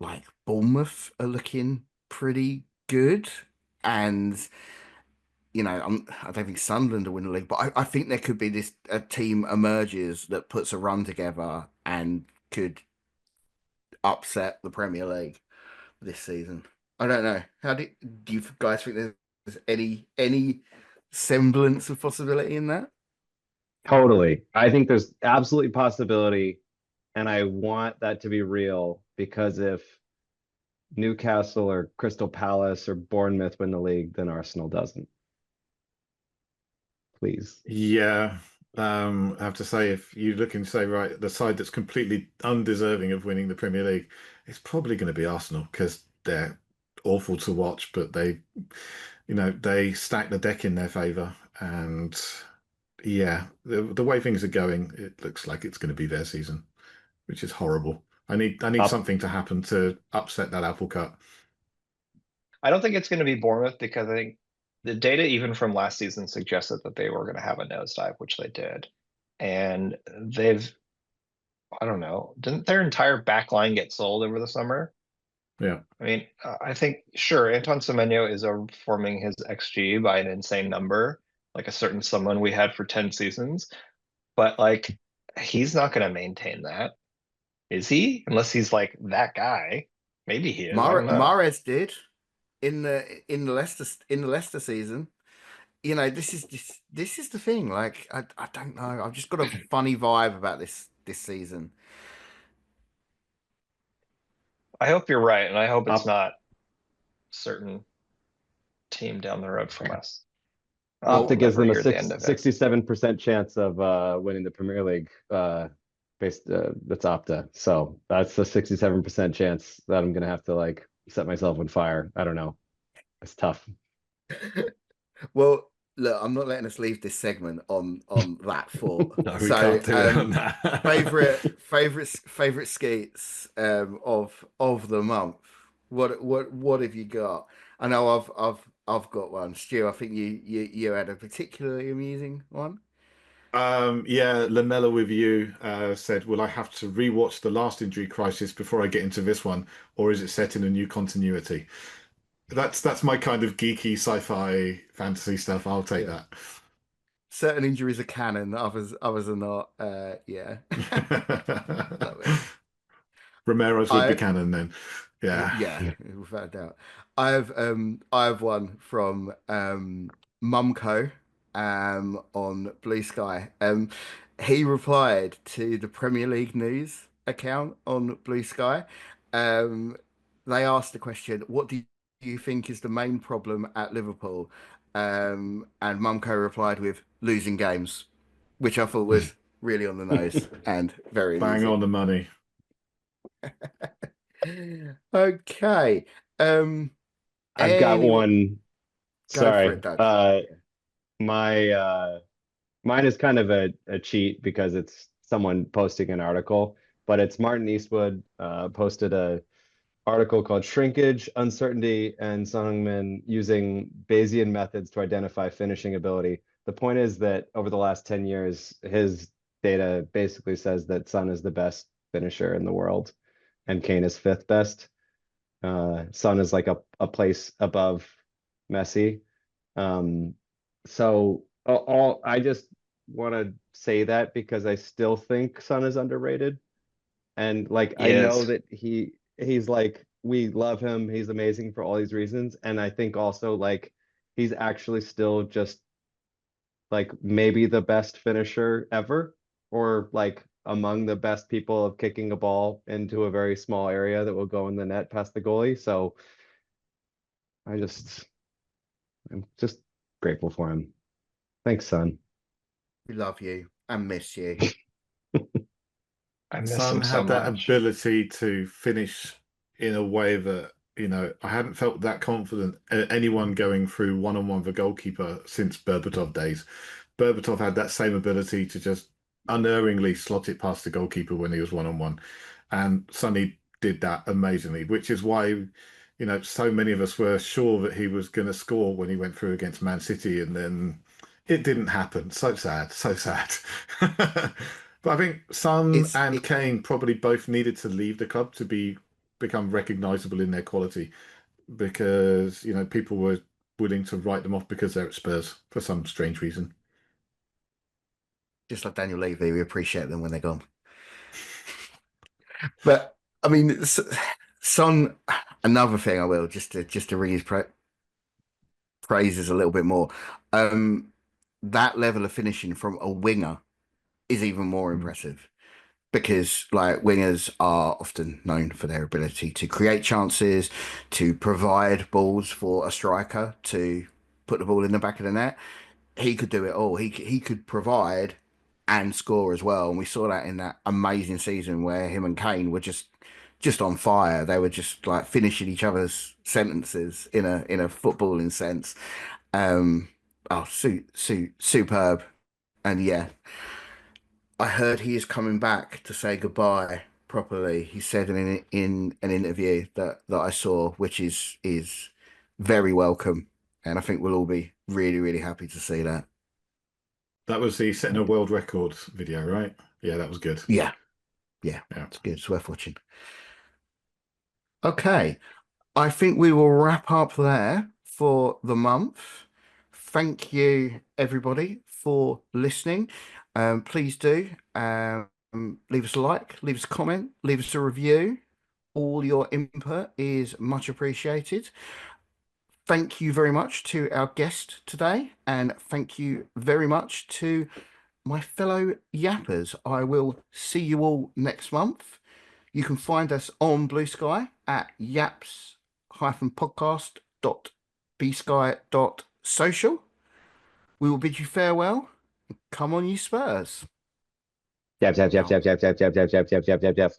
like Bournemouth are looking pretty good, and I don't think Sunderland will win the league, but I think there could be this a team emerges that puts a run together and could upset the Premier League this season. I don't know. Do you guys think there's any semblance of possibility in that? Totally. I think there's absolutely possibility, and I want that to be real because if Newcastle or Crystal Palace or Bournemouth win the league, then Arsenal doesn't. Please. Yeah. I have to say, if you look and say, right, the side that's completely undeserving of winning the Premier League, it's probably going to be Arsenal because they're awful to watch, but they stack the deck in their favour. And yeah, the way things are going, it looks like it's going to be their season, which is horrible. I need Up. something to happen to upset that apple cart. I don't think it's going to be Bournemouth because I think the data even from last season suggested that they were going to have a nosedive, which they did. And I don't know, didn't their entire back line get sold over the summer? Yeah. I mean, I think, sure, Anton Semenyo is forming his XG by an insane number, like a certain someone we had for 10 seasons. But like, he's not going to maintain that, is he? Unless he's like that guy. Maybe he is. I don't know. Mahrez did in the Leicester season. This is the thing. Like I don't know. I've just got a funny vibe about this season. I hope you're right, and I hope it's Up. not certain team down the road from us. Opta gives them a Hear the end of it. 67% chance of winning the Premier League that's Opta. So that's the 67% chance that I'm gonna have to like set myself on fire. I don't know. It's tough. Well, look, I'm not letting us leave this segment on that thought. No, we So, can't do it on that. favorite skeets of the month. What have you got? I know I've got one. Stu, I think you had a particularly amusing one. Yeah, Lamella with you said, will I have to rewatch the last injury crisis before I get into this one, or is it set in a new continuity? That's my kind of geeky sci-fi fantasy stuff. I'll take Yeah. Certain injuries are canon, others are not. Yeah. Love it. Romero's would be canon then. Yeah. Yeah, without a doubt. I have one from Mumco on Bluesky. He replied to the Premier League news account on Bluesky. Um, they asked the question, "What do you think is the main problem at Liverpool?" And Mumco replied with losing games, which I thought was really on the nose and very Bang amusing. on the money. Okay. I've got Anyone one. go for Sorry. it, Doug? Mine is kind of a cheat because it's someone posting an article, but it's Martin Eastwood posted article called Shrinkage, Uncertainty, and Son Heung-min Using Bayesian Methods to Identify Finishing Ability. The point is that over the last 10 years, his data basically says that Son is the best finisher in the world and Kane is fifth best. Son is like a place above Messi. So I just want to say that because I still think Son is underrated. And like I know Yes. that he's like we love him. He's amazing for all these reasons. And I think also like he's actually still just like maybe the best finisher ever, or like among the best people of kicking a ball into a very small area that will go in the net past the goalie. So I'm just grateful for him. Thanks, son. We love you and miss you. I miss Son him so had that much. ability to finish in a way that, I hadn't felt that confident anyone going through one-on-one with a goalkeeper since Berbatov days. Berbatov had that same ability to just unerringly slot it past the goalkeeper when he was one-on-one. And Sonny did that amazingly, which is why, so many of us were sure that he was going to score when he went through against Man City, and then it didn't happen. So sad, so sad. But I think Son It's and it, Kane probably both needed to leave the club to become recognizable in their quality, because people were willing to write them off because they're at Spurs for some strange reason. just like Daniel Levy. We appreciate them when they're gone. But I mean, Son. Another thing I will just to ring his praises a little bit more. That level of finishing from a winger is even more impressive, because like wingers are often known for their ability to create chances, to provide balls for a striker to put the ball in the back of the net. He could do it all. He could provide and score as well. And we saw that in that amazing season where him and Kane were just on fire. They were just like finishing each other's sentences in a footballing sense. Superb. And yeah, I heard he is coming back to say goodbye properly. He said in an interview that I saw, which is very welcome, and I think we'll all be really really happy to see that. That was the setting a world record video, right? Yeah, that was good. Yeah, Yeah. it's good. It's worth watching. Okay, I think we will wrap up there for the month. Thank you, everybody, for listening. Please do leave us a like, leave us a comment, leave us a review. All your input is much appreciated. Thank you very much to our guest today, and thank you very much to my fellow yappers. I will see you all next month. You can find us on Bluesky at yaps-podcast.bsky.social. We will bid you farewell. Come on, you Spurs. Jab, jab, jab, jab, jab, jab, jab, jab, jab, jab, jab, jab, jab.